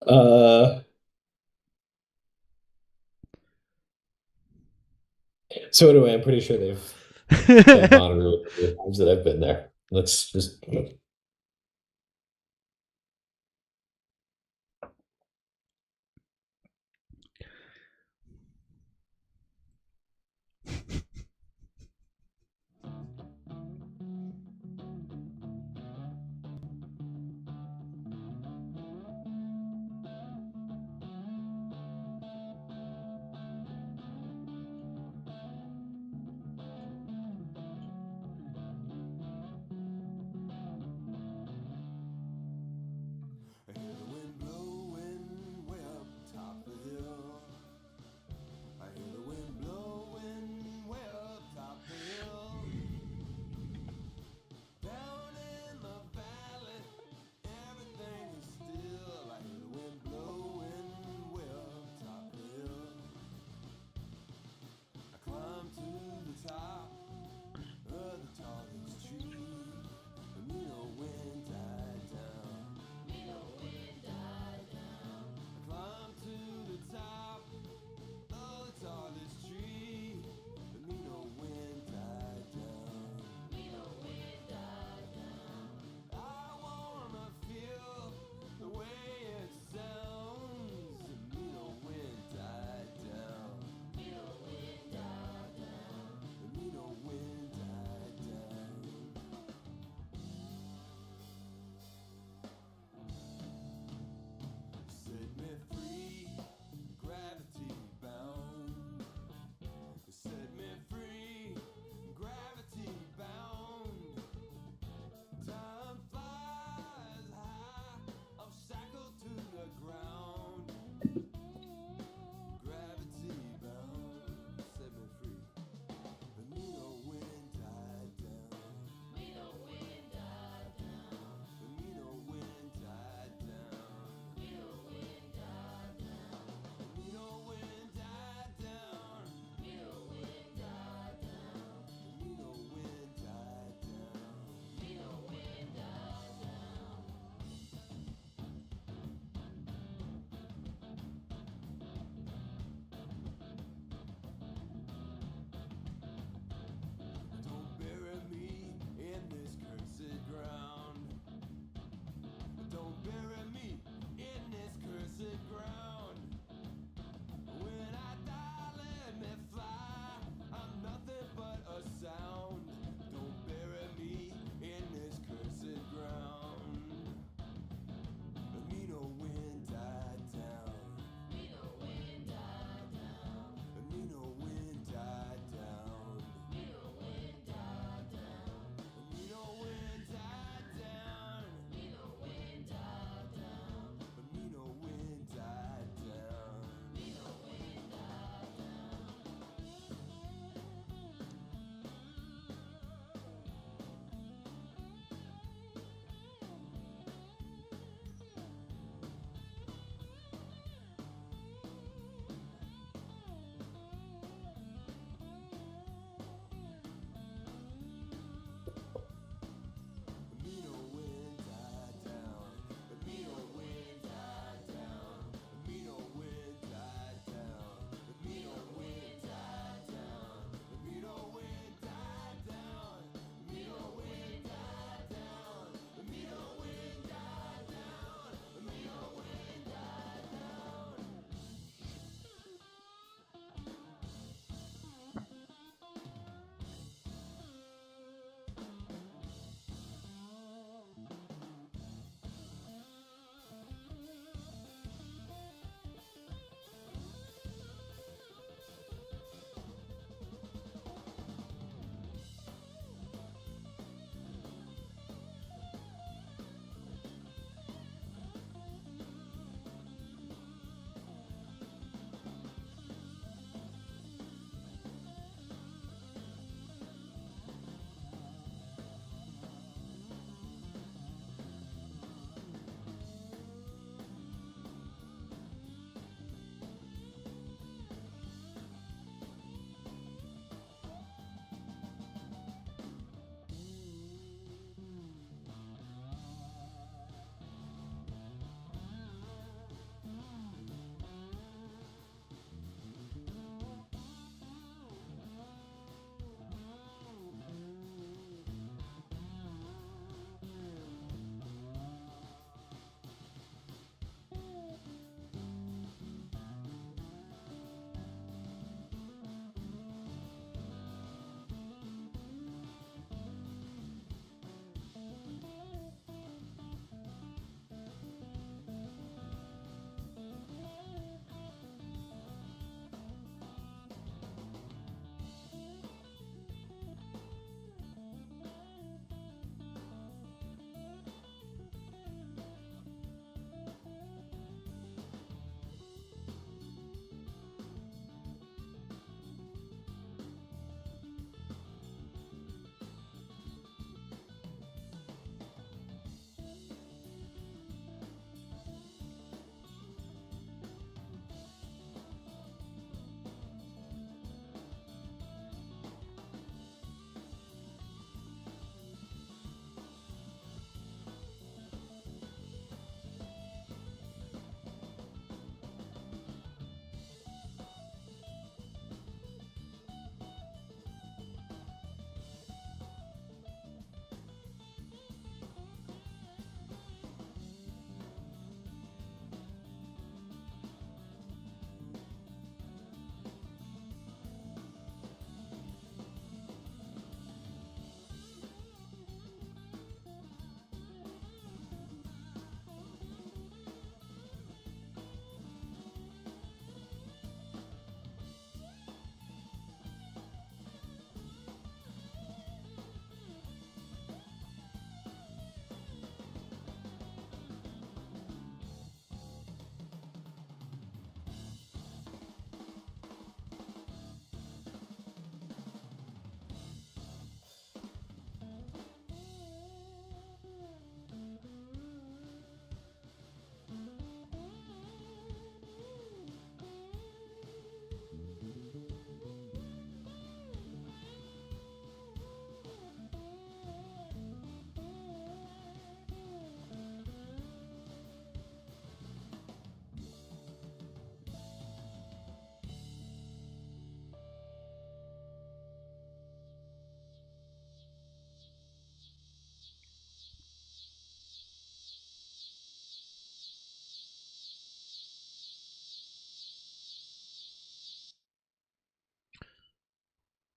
uh, so anyway, I'm pretty sure they've kept monitor of the times that I've been there. Let's just I hear the wind blowing way up top the hill. I hear the wind blowing way up top the hill. Down in the valley, everything is still. I hear the wind blowing way up top the hill. I climb to the top of the tallest tree. And me no wind died down. Me no wind died down. I climb to the top of the tallest tree. But me no wind died down. Me no wind died down. I wanna feel the way it sounds. And me no wind died down. Me no wind died down. And me no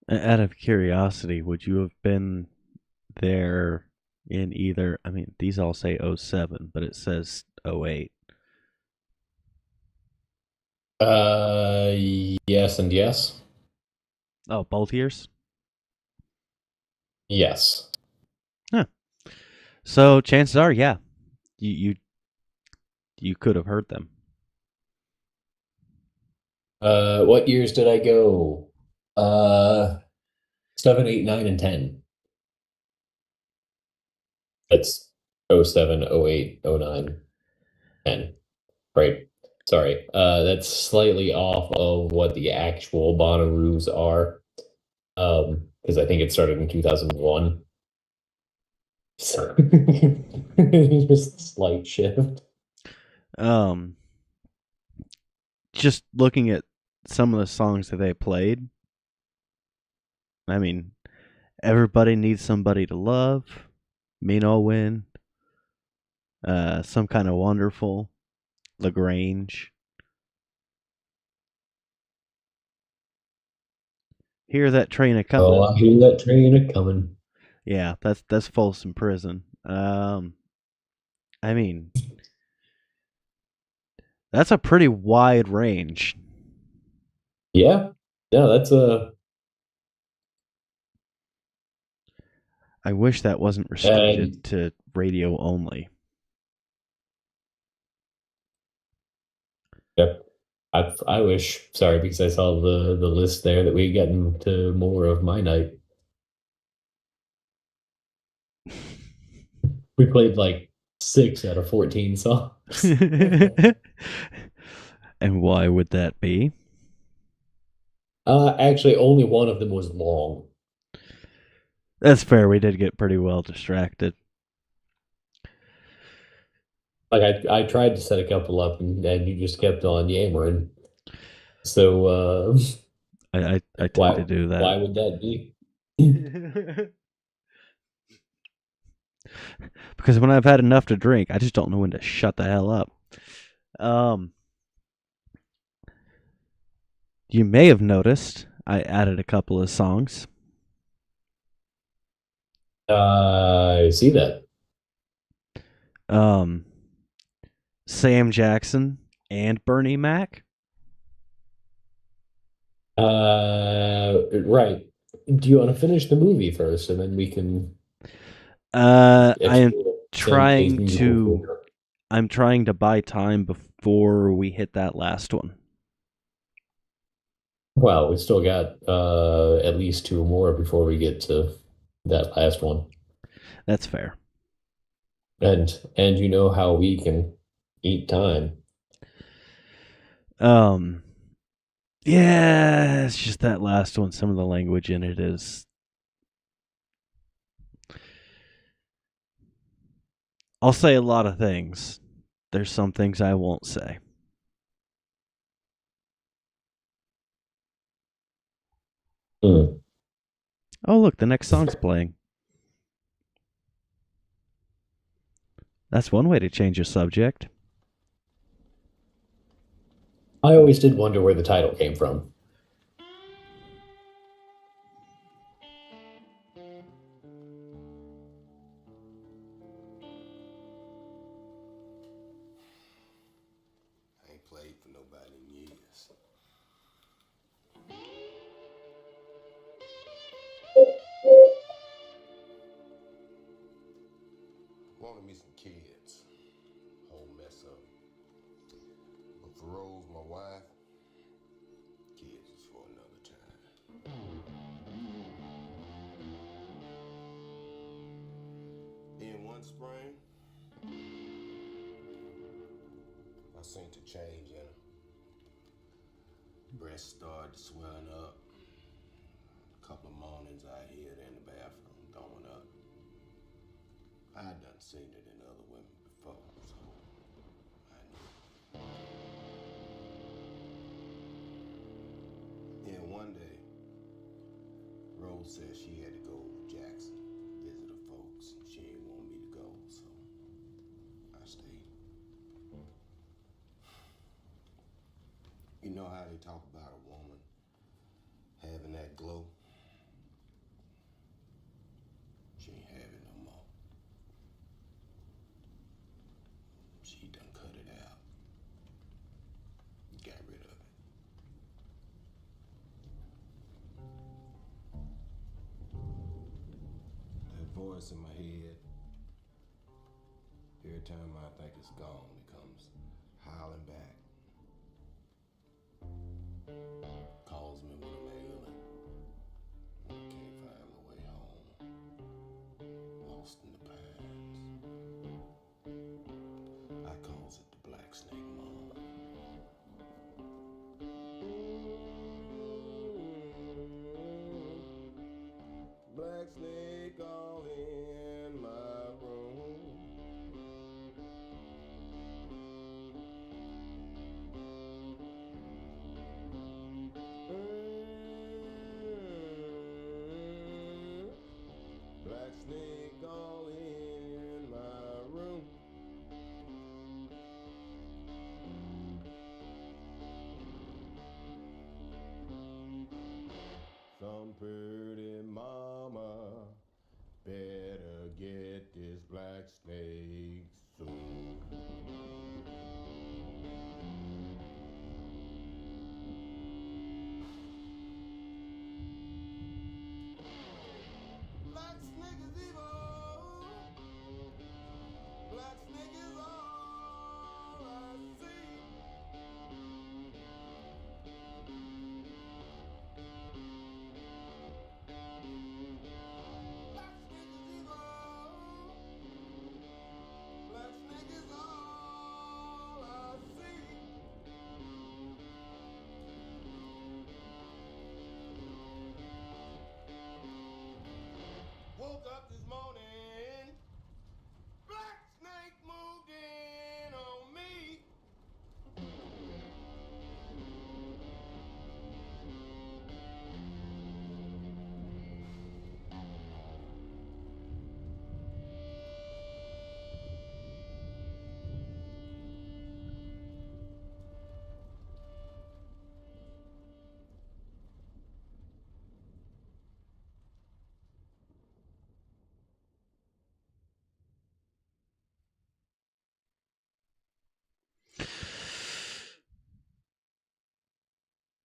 Out of curiosity, would you have been there in either? I mean, these all say '07, but it says '08. Yes and yes. Oh, both years? Yes. Huh. So chances are, yeah, you you, you could have heard them. What years did I go? Uh, 7, 8, 9, and 10. That's 07, 08, 09, 10. Right. Sorry. That's slightly off of what the actual Bonnaroo's are. Because I think it started in 2001. So just a slight shift. Um, just looking at some of the songs that they played, I mean, Everybody Needs Somebody to Love, Mean Old Wind, Some Kind of Wonderful, Lagrange. Hear That Train a Oh, Comin'. I hear that train a coming. Yeah, that's Folsom Prison. I mean, that's a pretty wide range. Yeah. No, that's a I wish that wasn't restricted and to radio only. yep. I wish, sorry, because I saw the list there that we get into more of my night. We played like 6 out of 14 songs. And why would that be? Actually, only one of them was long. That's fair. We did get pretty well distracted. Like I tried to set a couple up and you just kept on yammering. So I tend to why do that. why would that be? Because when I've had enough to drink, I just don't know when to shut the hell up. Um, you may have noticed I added a couple of songs. I see that. Um, Sam Jackson and Bernie Mac. Right. Do you want to finish the movie first, and then we can I am explore Sam's trying musical to career? I'm trying to buy time before we hit that last one. Well, we still got at least 2 more before we get to that last one. That's fair. And you know how we can eat time. Um, yeah, it's just that last one. Some of the language in it is. I'll say a lot of things. There's some things I won't say. Hmm. Oh, look, the next song's playing. That's one way to change a subject. I always did wonder where the title came from. I ain't played for nobody in years. Wanted me some kids. Whole mess up. But for Rose, my wife, kids is for another time. In one spring, I seen the change in her. Breast started swelling up. A couple of mornings I hear it in the bathroom going up. I done seen it in other women before, so I knew. Then one day, Rose said she had to go to Jackson, visit her folks. She didn't want me to go, so I stayed. You know how they talk about a woman having that glow? voice in my head. Every time I think it's gone, it comes howling back. Calls me when I'm ailing. I can't find my way home. Lost in the pines. I calls it the Black Snake Moan. Black snake all in my room. Black snake all in my room. Some pretty mama better get this black snake soon. Black snake is evil. Black snake is all I see. Black snake is evil. Black snake is all I see. Woke up this morning, black snake moved in on me.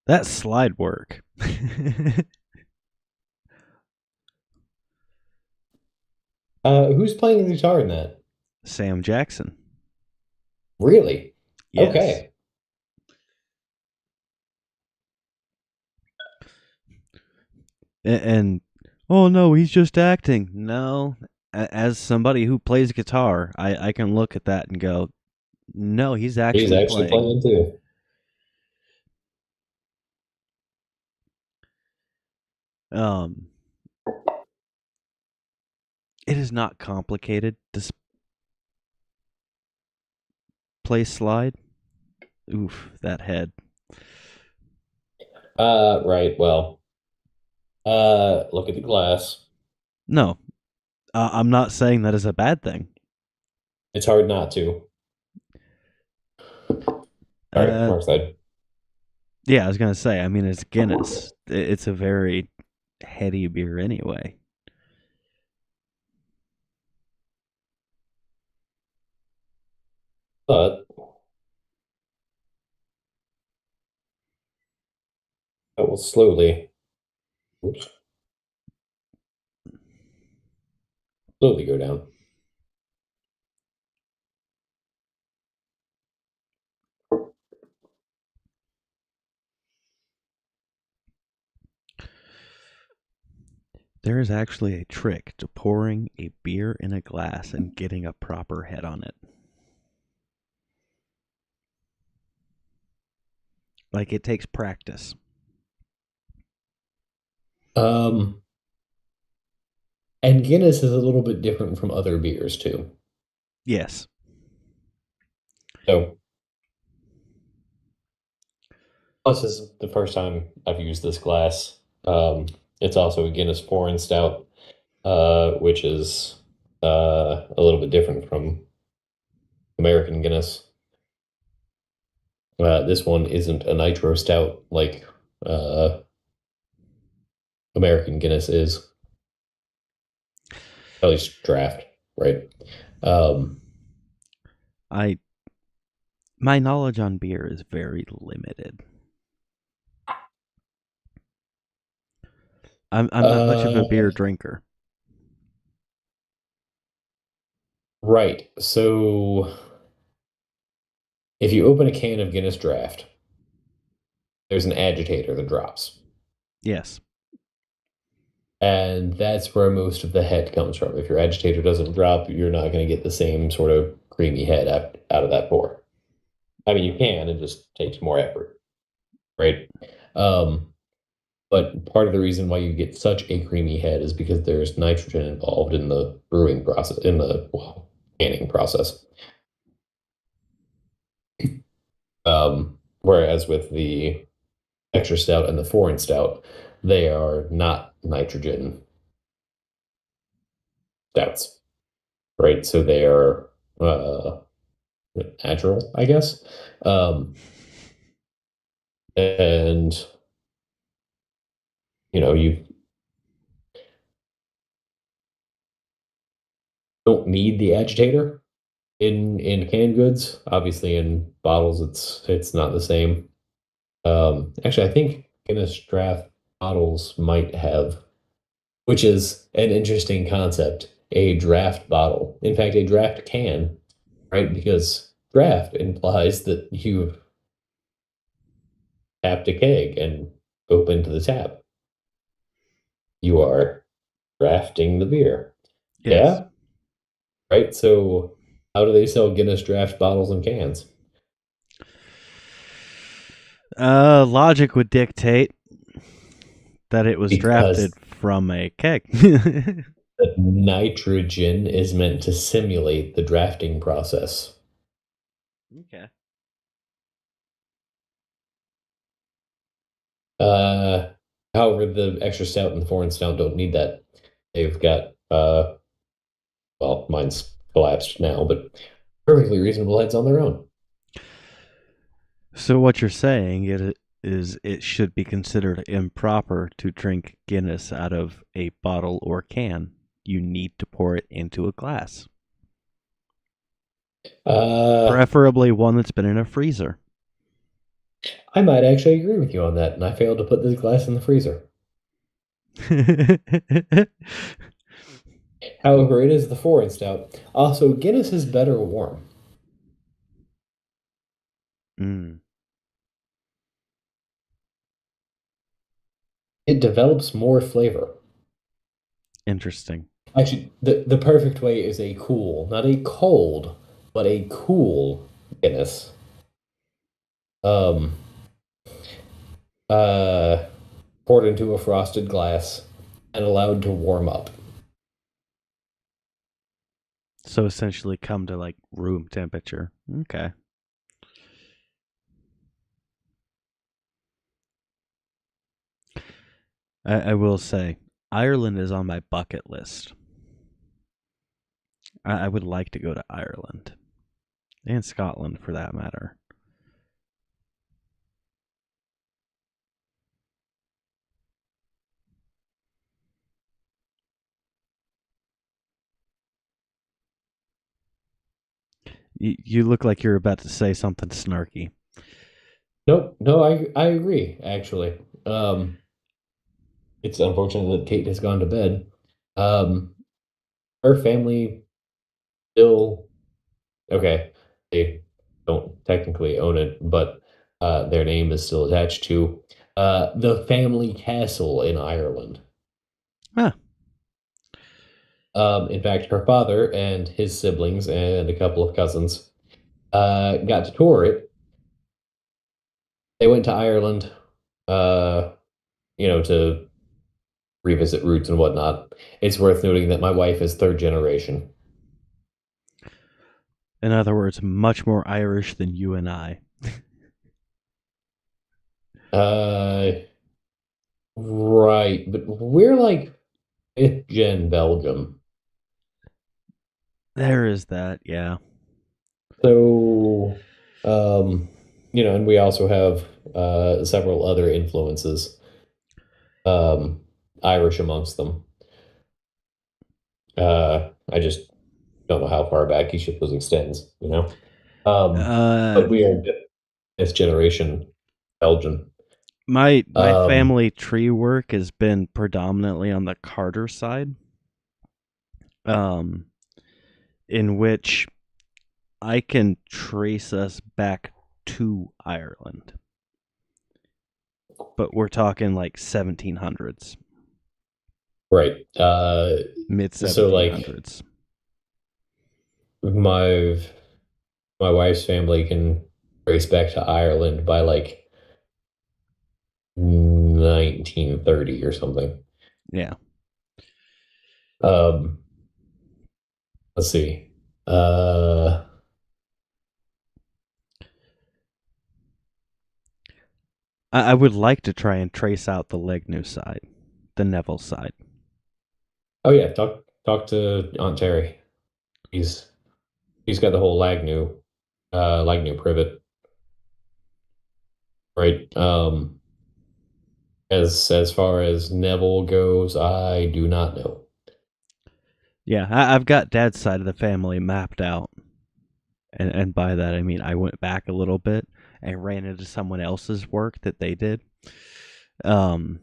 That slide work. Who's playing the guitar in that? Sam Jackson. Really? Yes. Okay. And oh no, he's just acting. No, as somebody who plays guitar, I can look at that and go, no, he's He's actually actually playing. playing too. Um, it is not complicated to play slide. Oof, that head. Right. Well, look at the glass. No, I'm not saying that is a bad thing. It's hard not to. All right, Uh, Mark side. yeah, I was gonna say. I mean, it's Guinness. It's a very heady beer anyway. But it will slowly, oops, slowly go down. There is actually a trick to pouring a beer in a glass and getting a proper head on it. Like it takes practice. Um, and Guinness is a little bit different from other beers too. Yes. So, plus, this is the first time I've used this glass. It's also a Guinness foreign stout, which is a little bit different from American Guinness. This one isn't a nitro stout like uh, American Guinness is, at least draft, right? Um, My knowledge on beer is very limited. I'm not much of a beer drinker. Right. So if you open a can of Guinness Draft, there's an agitator that drops. Yes. And that's where most of the head comes from. If your agitator doesn't drop, you're not going to get the same sort of creamy head out of that pour. I mean, you can, it just takes more effort, right? Um, but part of the reason why you get such a creamy head is because there's nitrogen involved in the brewing process, in the canning process. Whereas with the extra stout and the foreign stout, they are not nitrogen stouts, right? So they are natural, I guess. Um, and you don't need the agitator in canned goods. Obviously, in bottles, it's not the same. Actually, I think Guinness draft bottles might have, which is an interesting concept, a draft bottle. In fact, a draft can, right? Because draft implies that you tapped a keg and opened the tap. You are drafting the beer. Yes. Yeah, right. So, how do they sell Guinness draft bottles and cans? Logic would dictate that it was Because drafted from a keg. the nitrogen is meant to simulate the drafting process. Okay. Uh, However, the extra stout and the foreign stout don't need that. They've got well, mine's collapsed now, but perfectly reasonable heads on their own. So what you're saying is it should be considered improper to drink Guinness out of a bottle or can. You need to pour it into a glass, Uh, preferably one that's been in a freezer. I might actually agree with you on that, and I failed to put this glass in the freezer. However, it is the foreign stout. Also, Guinness is better warm. Mm, It develops more flavor. interesting. Actually, the perfect way is a cool, not a cold, but a cool Guinness. Um, uh, Poured into a frosted glass and allowed to warm up. So essentially come to like room temperature. Okay. I will say, Ireland is on my bucket list. I would like to go to Ireland and Scotland for that matter. You look like you're about to say something snarky. Nope, no, I agree, actually. Um, it's unfortunate that Kate has gone to bed. Um, Her family still, okay, they don't technically own it, but their name is still attached to the family castle in Ireland. Huh. In fact, her father and his siblings and a couple of cousins got to tour it. They went to Ireland, uh, to revisit roots and whatnot. It's worth noting that my wife is third generation. In other words, much more Irish than you and I. Uh, right, but we're like fifth gen Belgium. There is that, yeah. So, um, and we also have several other influences, um, Irish amongst them. I just don't know how far back each of those extends. Um, Uh, but we are fifth generation Belgian. my Um, family tree work has been predominantly on the Carter side. Um, in which I can trace us back to Ireland, but we're talking like 1700s, Right. mid So like 1700s. my my wife's family can trace back to Ireland by like 1930 or something. Yeah, Um, let's see. Uh, I would like to try and trace out the Legnu side, the Neville side. oh yeah, talk to Aunt Terry. He's he's got the whole Lagnu privet, right? As far as Neville goes, I do not know. Yeah, I've got Dad's side of the family mapped out, and by that I mean I went back a little bit and ran into someone else's work that they did. Um,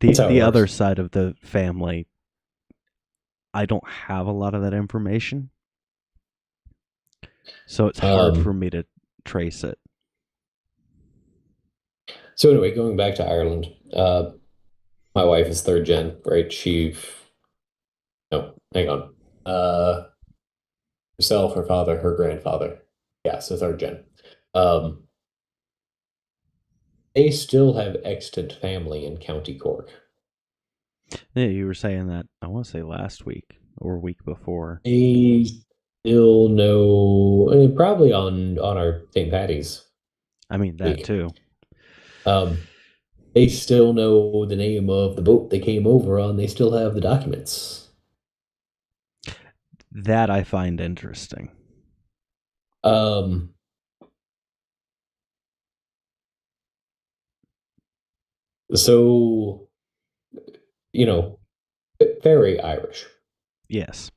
That's how it the other works. side of the family, I don't have a lot of that information, so it's hard for Um, me to trace it. so anyway, going back to Ireland, my wife is third gen, right? No, hang on. Herself, her father, her grandfather. Yeah, so third gen. Um, they still have extant family in County Cork. Yeah, you were saying that I want to say last week or week before. They still know, I mean, probably on our St. Patty's I mean that week. too. Um, they still know the name of the boat they came over on. They still have the documents. That I find interesting. Um, so you know, very Irish. Yes,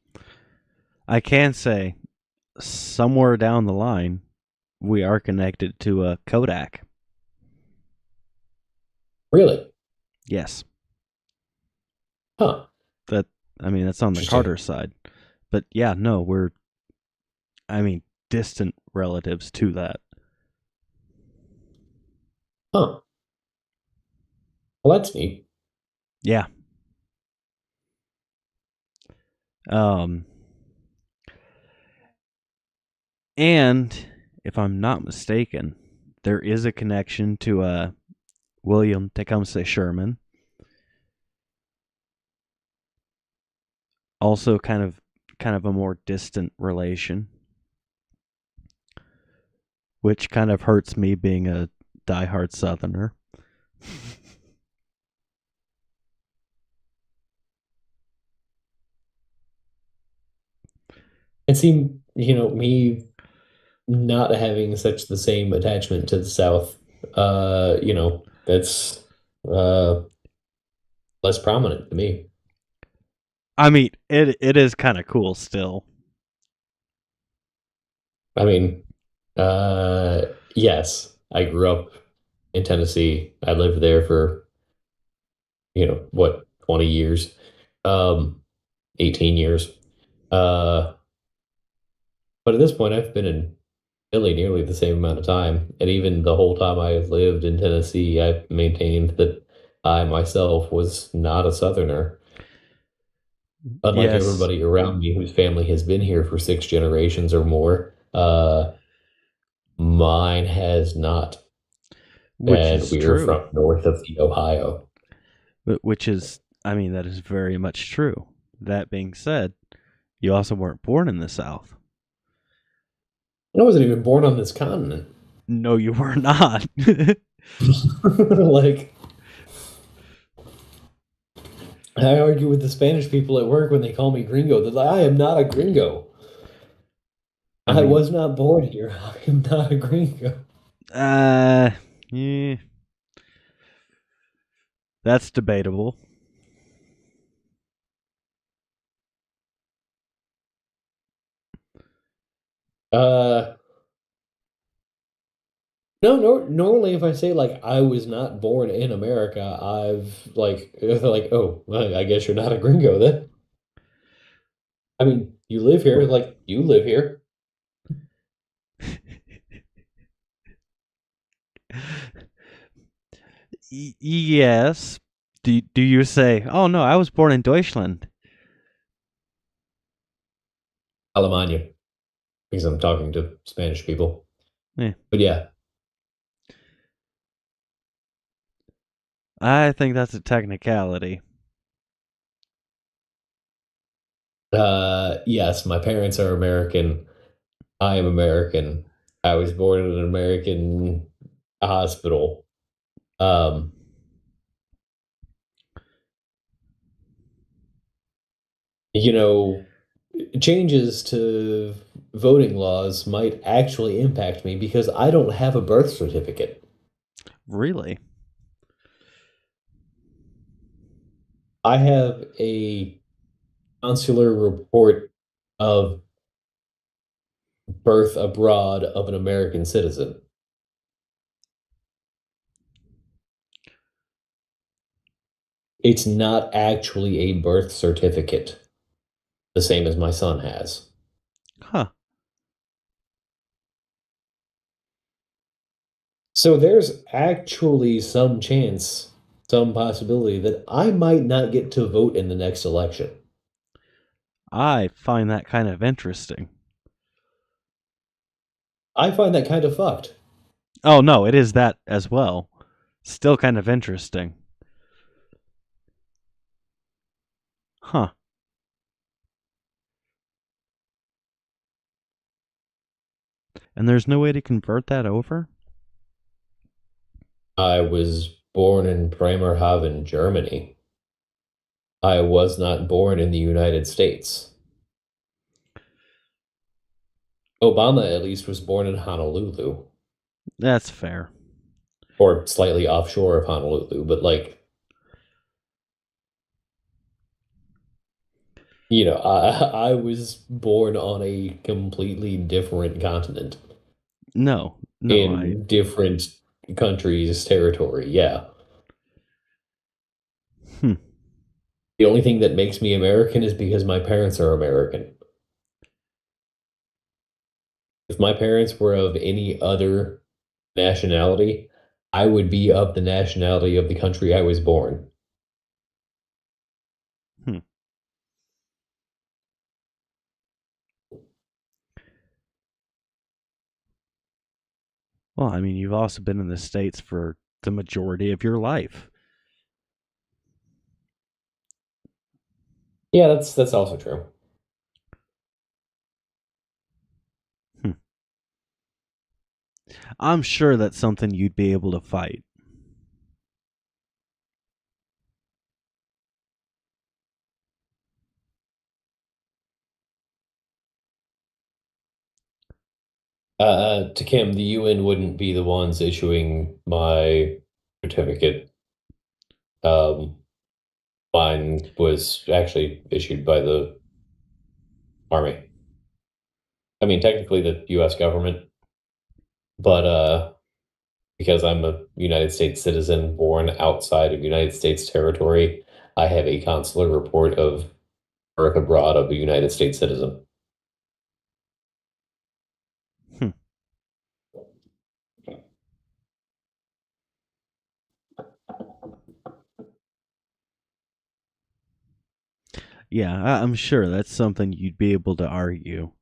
I can say somewhere down the line we are connected to a Kodak. Really? Yes, Huh. that I mean that's on the Interesting. Carter side, but yeah, no, we're I mean distant relatives to that. Huh. Well, that's neat. Yeah. Um, and if I'm not mistaken, there is a connection to William Tecumseh Sherman. Also, kind of a more distant relation, which kind of hurts me being a diehard Southerner. It seemed, me not having such the same attachment to the South, that's uh less prominent to me. I mean, it is kind of cool still. I mean, yes, I grew up in Tennessee. I lived there for, what, 20 years, um, 18 years. Uh, but at this point, I've been in Philly nearly the same amount of time. And even the whole time I lived in Tennessee, I maintained that I myself was not a Southerner. Unlike Yes, everybody around me whose family has been here for 6 generations or more, mine has not. which And is we are true. from north of the Ohio. Which is, I mean, that is very much true. That being said, you also weren't born in the South. I wasn't even born on this continent. No, you were not. Like, I argue with the Spanish people at work when they call me gringo. They're like, I am not a gringo. I I mean, was not born here. I am not a gringo. uh, yeah, that's debatable. Uh, no, normally if I say like I was not born in America, I've like like, oh, well, I guess you're not a gringo then. I mean, You live here, like you live here. Yes. Do you say, "Oh no, I was born in Deutschland"? Alemania, because I'm talking to Spanish people. Eh, But yeah, I think that's a technicality. yes, my parents are American. I am American. I was born in an American hospital. Um, you know, changes to voting laws might actually impact me because I don't have a birth certificate. Really? I have a consular report of birth abroad of an American citizen. It's not actually a birth certificate, the same as my son has. Huh. So there's actually some chance, some possibility that I might not get to vote in the next election. I find that kind of interesting. I find that kind of fucked. Oh no, it is that as well. Still kind of interesting. Huh. And there's no way to convert that over? I was born in Bremerhaven, Germany. I was not born in the United States. Obama, at least, was born in Honolulu, That's fair. or slightly offshore of Honolulu, but like, I was born on a completely different continent No. No, I in different countries' territory. Yeah. hmm. The only thing that makes me American is because my parents are American. If my parents were of any other nationality, I would be of the nationality of the country I was born. Hmm. Well, I mean, you've also been in the States for the majority of your life. Yeah, that's also true. Hmm. I'm sure that's something you'd be able to fight. To Kim, the UN wouldn't be the ones issuing my certificate. Um, Mine was actually issued by the Army. I mean, technically the US government, but because I'm a United States citizen born outside of United States territory, I have a consular report of birth abroad of a United States citizen. Hmm. Yeah, I'm sure that's something you'd be able to argue.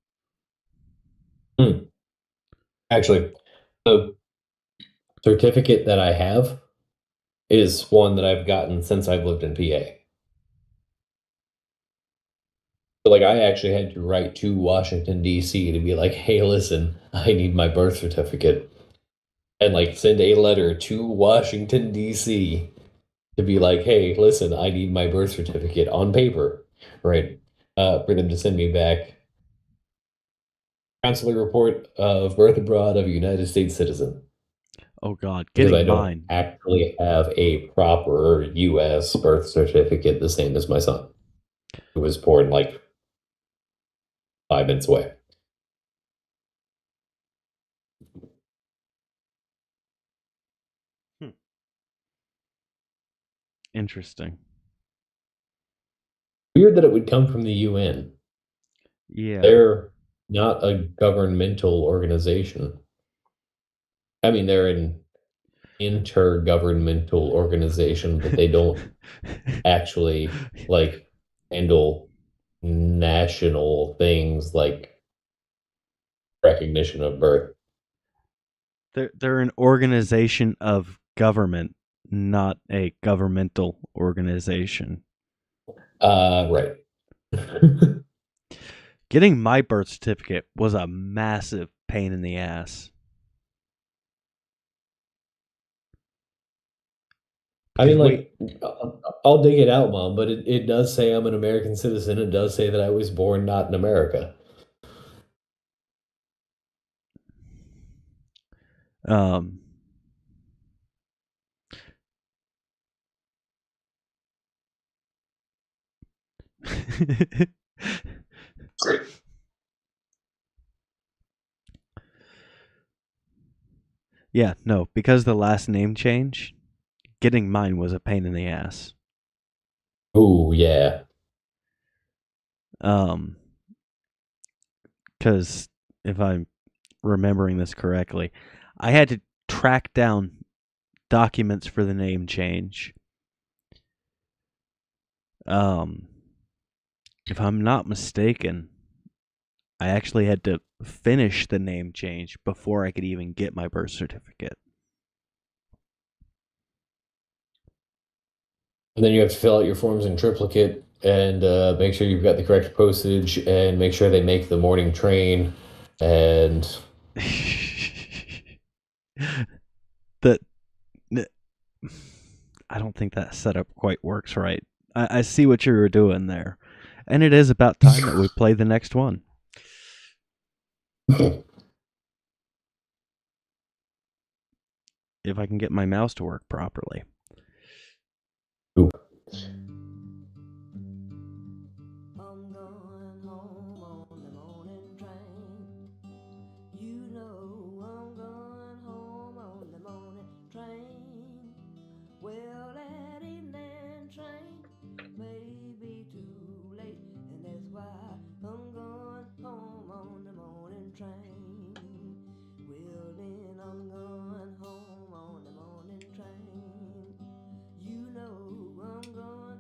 Hmm. Actually, the certificate that I have is one that I've gotten since I've lived in PA. So, like, I actually had to write to Washington, D.C. to be like, hey, listen, I need my birth certificate. And, like, send a letter to Washington, D.C. to be like, hey, listen, I need my birth certificate on paper, right? For them to send me back consular report of birth abroad of a United States citizen. Oh God, Because I getting don't mine. actually have a proper US birth certificate the same as my son, who was born like 5 minutes away. Hmm. Interesting. Weird that it would come from the UN. Yeah. They're not a governmental organization. I mean, they're an intergovernmental organization, but they don't actually like handle national things like recognition of birth. They're an organization of government, not a governmental organization. Right. Getting my birth certificate was a massive pain in the ass I because mean, wait, like, I'll dig it out, Mom, but it does say I'm an American citizen. It does say that I was born not in America. um yeah, no, because the last name change, getting mine was a pain in the ass. Oh, yeah. Um cuz if I'm remembering this correctly, I had to track down documents for the name change. Um if I'm not mistaken, I actually had to finish the name change before I could even get my birth certificate. And then you have to fill out your forms in triplicate and make sure you've got the correct postage and make sure they make the morning train. And that I don't think that setup quite works right. I see what you were doing there. And it is about time that we play the next one. If I can get my mouse to work properly. Ooh. I'm going home on the morning train. You know I'm going home on the morning train. Well, that evening train may be too late, and that's why I'm going home on the morning train. Well, then I'm going home on the morning train. You know I'm going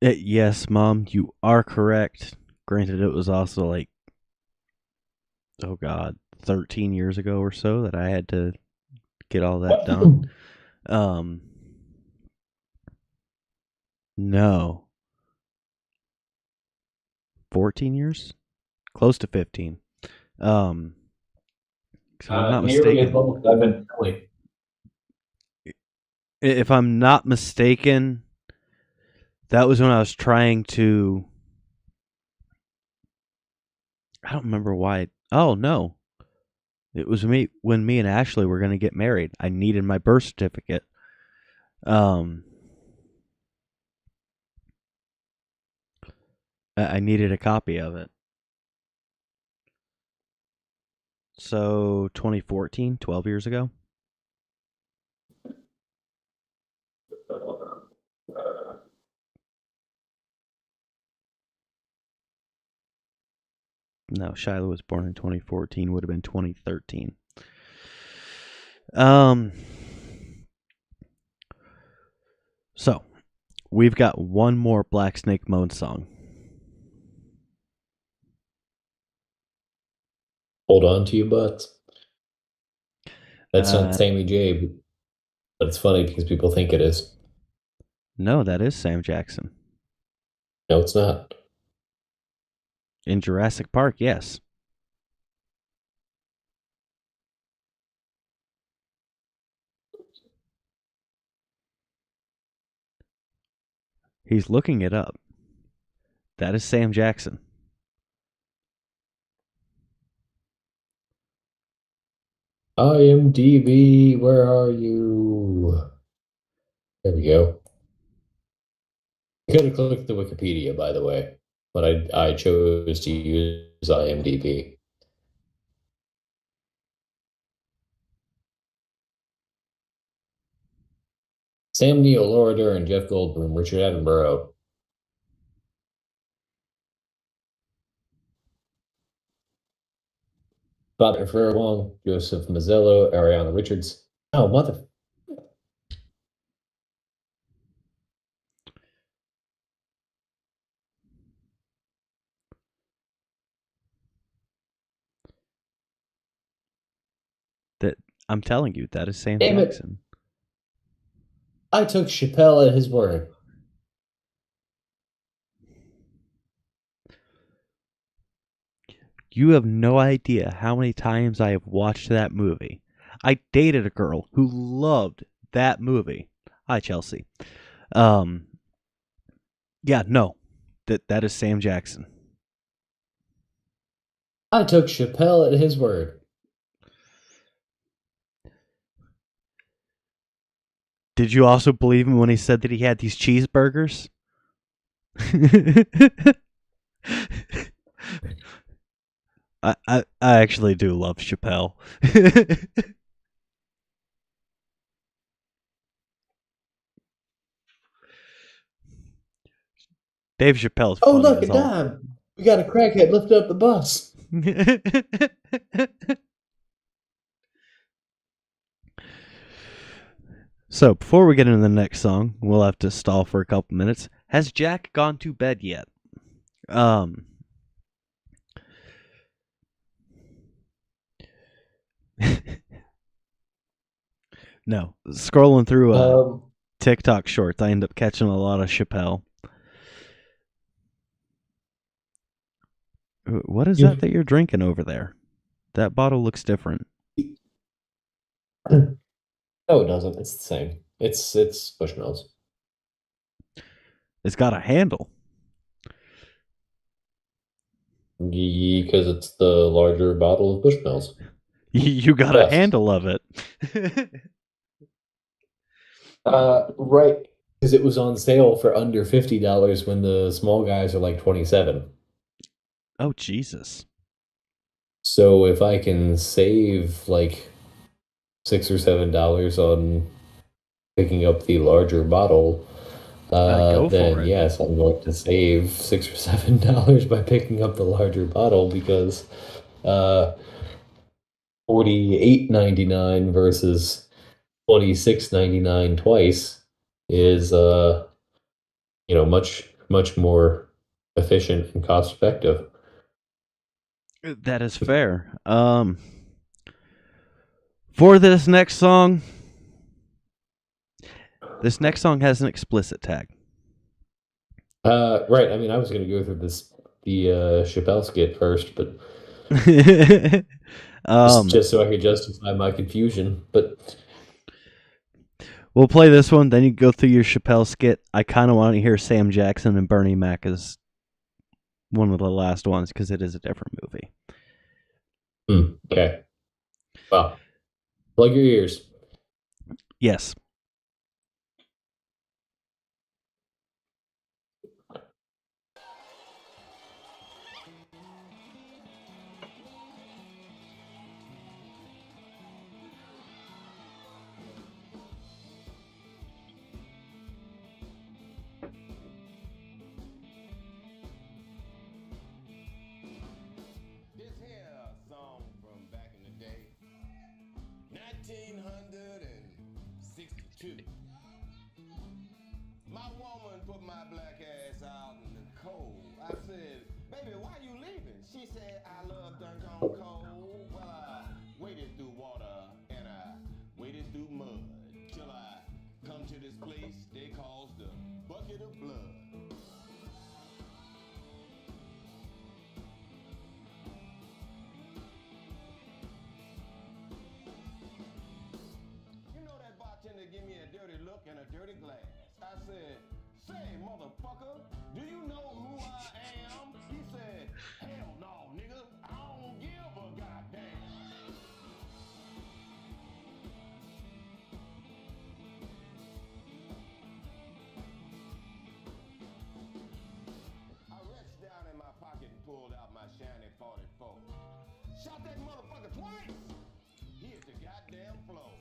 Yes, Mom, you are correct. Granted, it was also like, oh God, 13 years ago or so that I had to get all that done. Um, no, 14 years? Close to 15. Um, if I'm not Nearly as mistaken, long as I've been silly. if I'm not mistaken, that was when I was trying to. I don't remember why. Oh no, it was me when me and Ashley were going to get married. I needed my birth certificate. Um, I needed a copy of it. So 2014, 12 years ago. No, Shiloh was born in 2014. Would have been 2013. Um, so we've got one more Black Snake Moan song. Hold on to your butts. That's not Uh, Sammy J, but it's funny because people think it is. no, that is Sam Jackson No, it's not. in Jurassic Park. Yes, he's looking it up. That is Sam Jackson. IMDb, where are you? There we go. You could have clicked the Wikipedia, by the way, but I chose to use IMDb. Sam Neill, Laura Dern, Jeff Goldblum, Richard Attenborough, Bob Furlong, Joseph Mazzello, Ariana Richards. Oh, mother. That I'm telling you, that is Sam Damn it. Jackson. I took Chappelle at his word. You have no idea how many times I have watched that movie. I dated a girl who loved that movie. Hi, Chelsea. Um, yeah, no, that is Sam Jackson. I took Chappelle at his word. Did you also believe him when he said that he had these cheeseburgers? I actually do love Chappelle. Dave Chappelle's Oh, funny look, as a all. dime. We got a crackhead lifting up the bus. So before we get into the next song, we'll have to stall for a couple minutes. Has Jack gone to bed yet? Um, no. Scrolling through TikTok shorts, I end up catching a lot of Chappelle. What is that you're drinking over there? That bottle looks different. No, it doesn't. It's the same. It's Bushmills. It's got a handle. Because it's the larger bottle of Bushmills. You got a Best. handle of it. Right. Because it was on sale for under $50 when the small guys are like 27. Oh, Jesus. So if I can save like $6 or $7 on picking up the larger bottle, Go for then it. yes, I'm going to save $6 or $7 by picking up the larger bottle because 48.99 versus 26.99 twice is much much more efficient and cost effective. That is fair. For this next song has an explicit tag. Right. I mean, I was going to go through the Chappelle skit first, but um, just so I could justify my confusion. But we'll play this one, then you go through your Chappelle skit. I kind of want to hear Sam Jackson and Bernie Mac as one of the last ones because it is a different movie. Okay. Well, plug your ears. Yes. This here song from back in the day, 1962. My woman put my black ass out in the cold. I said, baby, why you leaving? She said, I love done gone cold. Well, I waded through water and I waded through mud till I come to this place they calls the bucket of blood. You know that bartender give me a dirty look and a dirty glass. I said, say, motherfucker, do you know who I am? He said, hell no, nigga, I don't give a goddamn. I reached down in my pocket and pulled out my shiny 44. Shot that motherfucker twice. He hit the goddamn floor.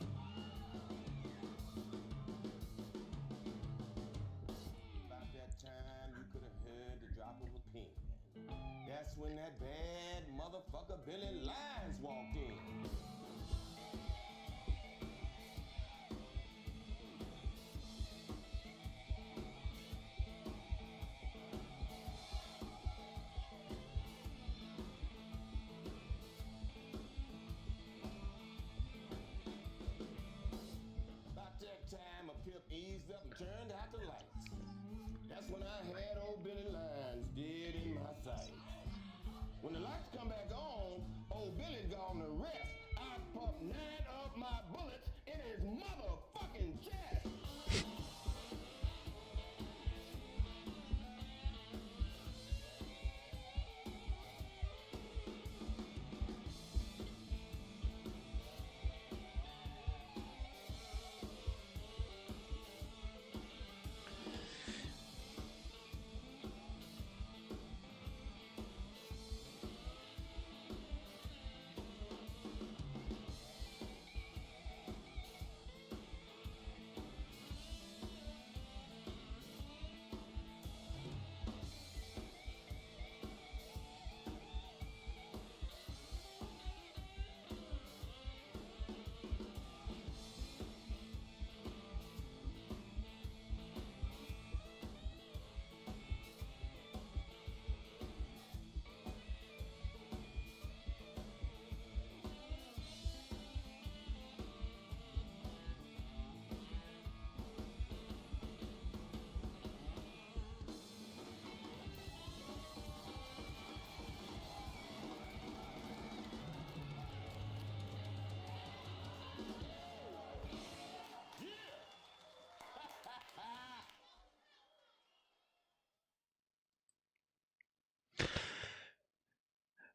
About that time, you could have heard the drop of a pin. That's when that bad motherfucker Billy Lyons walked in. About that time, a pimp eased up and turned out the lights. That's when I had old Billy Lyons dead in my sight. When the lights come back on, old Billy gone to rest. I pumped 9 of my bullets in his motherfucking chest.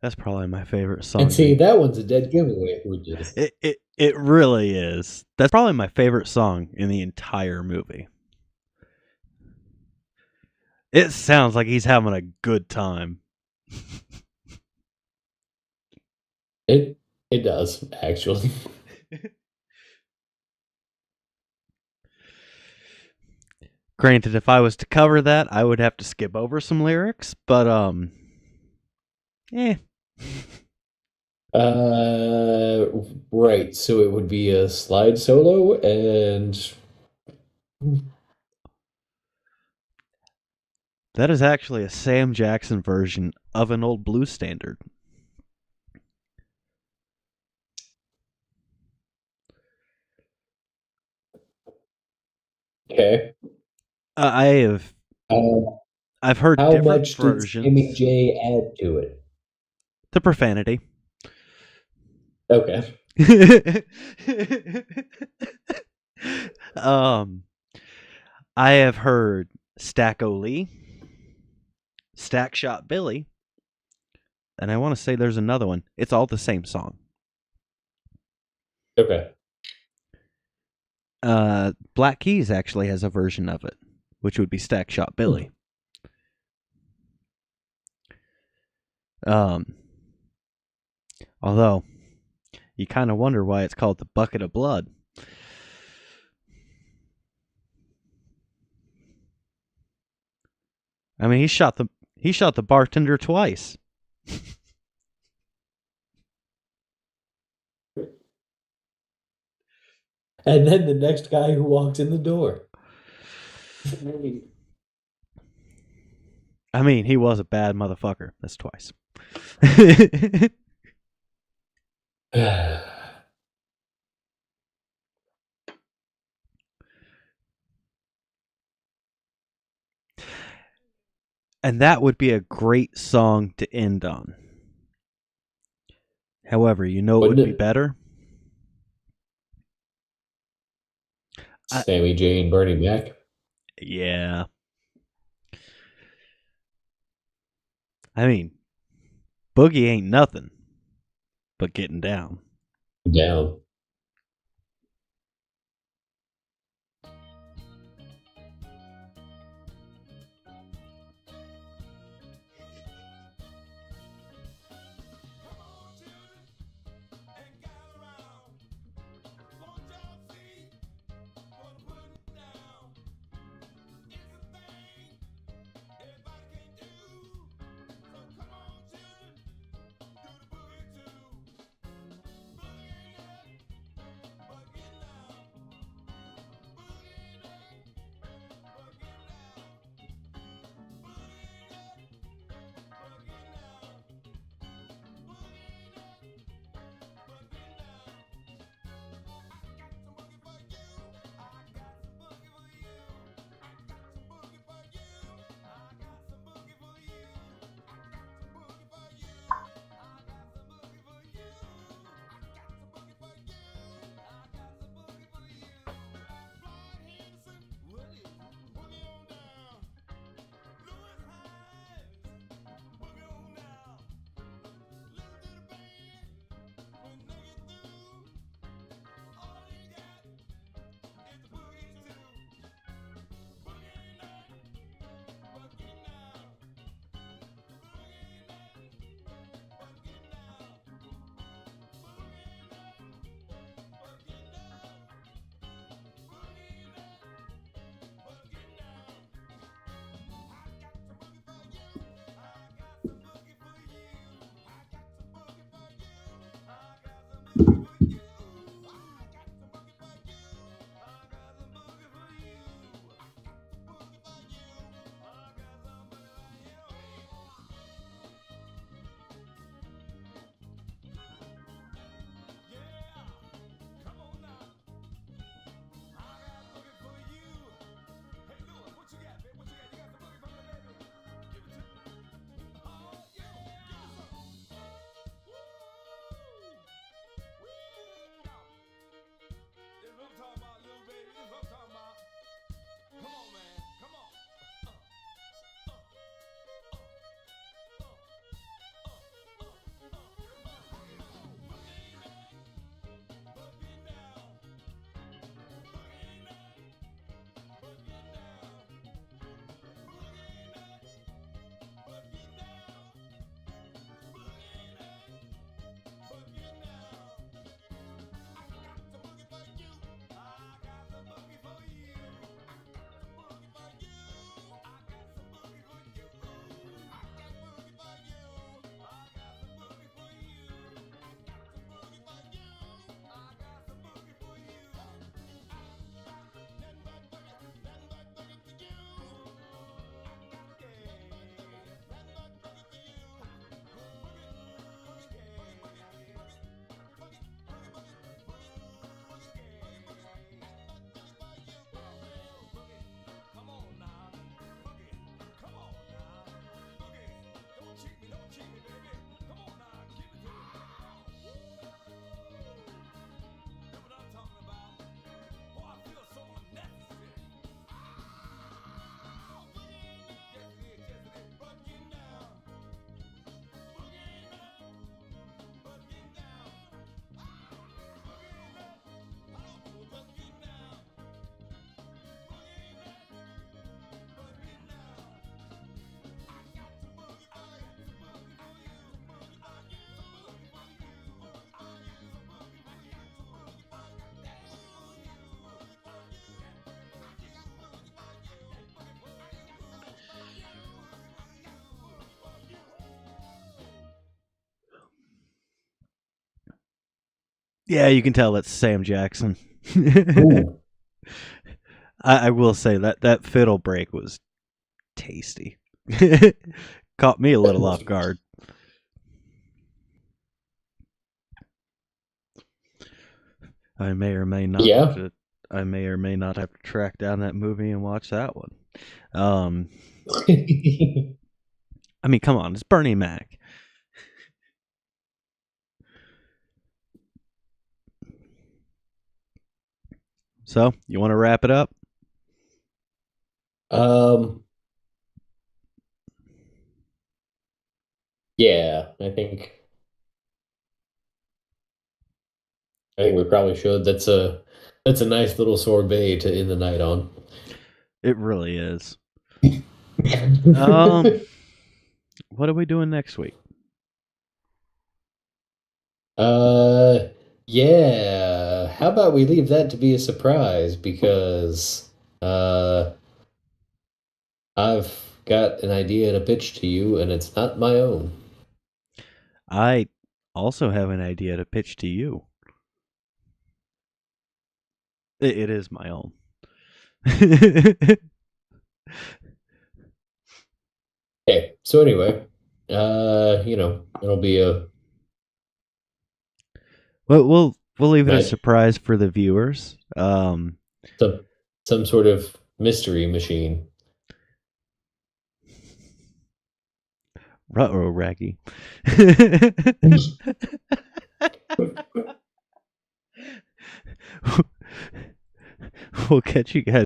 That's probably my favorite song. And see, that one's a dead giveaway. It really is. That's probably my favorite song in the entire movie. It sounds like he's having a good time. It does, actually. Granted, if I was to cover that, I would have to skip over some lyrics, but eh. Right. So it would be a slide solo and That is actually a Sam Jackson version of an old blues standard. Okay. I have Uh, I've heard how different much did Sammy versions. J add to it? The profanity. Okay. um, I have heard Stack O'Lee, Stack Shot Billy, and I want to say there's another one. It's all the same song. Okay. Black Keys actually has a version of it, which would be Stack Shot Hmm. Billy. Um, although you kind of wonder why it's called the Bucket of Blood. I mean, he shot the bartender twice. And then the next guy who walks in the door. I mean, he was a bad motherfucker. That's twice. And that would be a great song to end on. However, you know it Wouldn't would be it? better? I, Sammy J and Bernie Mac. yeah. I mean, Boogie ain't nothing but getting down. Down. Come on, children, and gather round. Won't y'all see what I'm putting down? It's a thing everybody can do. So come on, children, do the boogie too. Boogie ain't nothing Yeah, you can tell that's Sam Jackson. Ooh. I will say that fiddle break was tasty. Caught me a little off guard. I may or may not have Yeah. to. I may or may not have to track down that movie and watch that one. Um, I mean, come on, it's Bernie Mac. So, you want to wrap it up? um, yeah, I think we probably should. That's a nice little sorbet to end the night on. It really is. What are we doing next week? Uh, yeah. How about we leave that to be a surprise because I've got an idea to pitch to you and it's not my own. I also have an idea to pitch to you. It is my own. Okay, so anyway, it'll be a Well, we'll leave it a nice surprise for the viewers. some some sort of mystery machine. Ruh-roh, Raggy. We'll catch you guys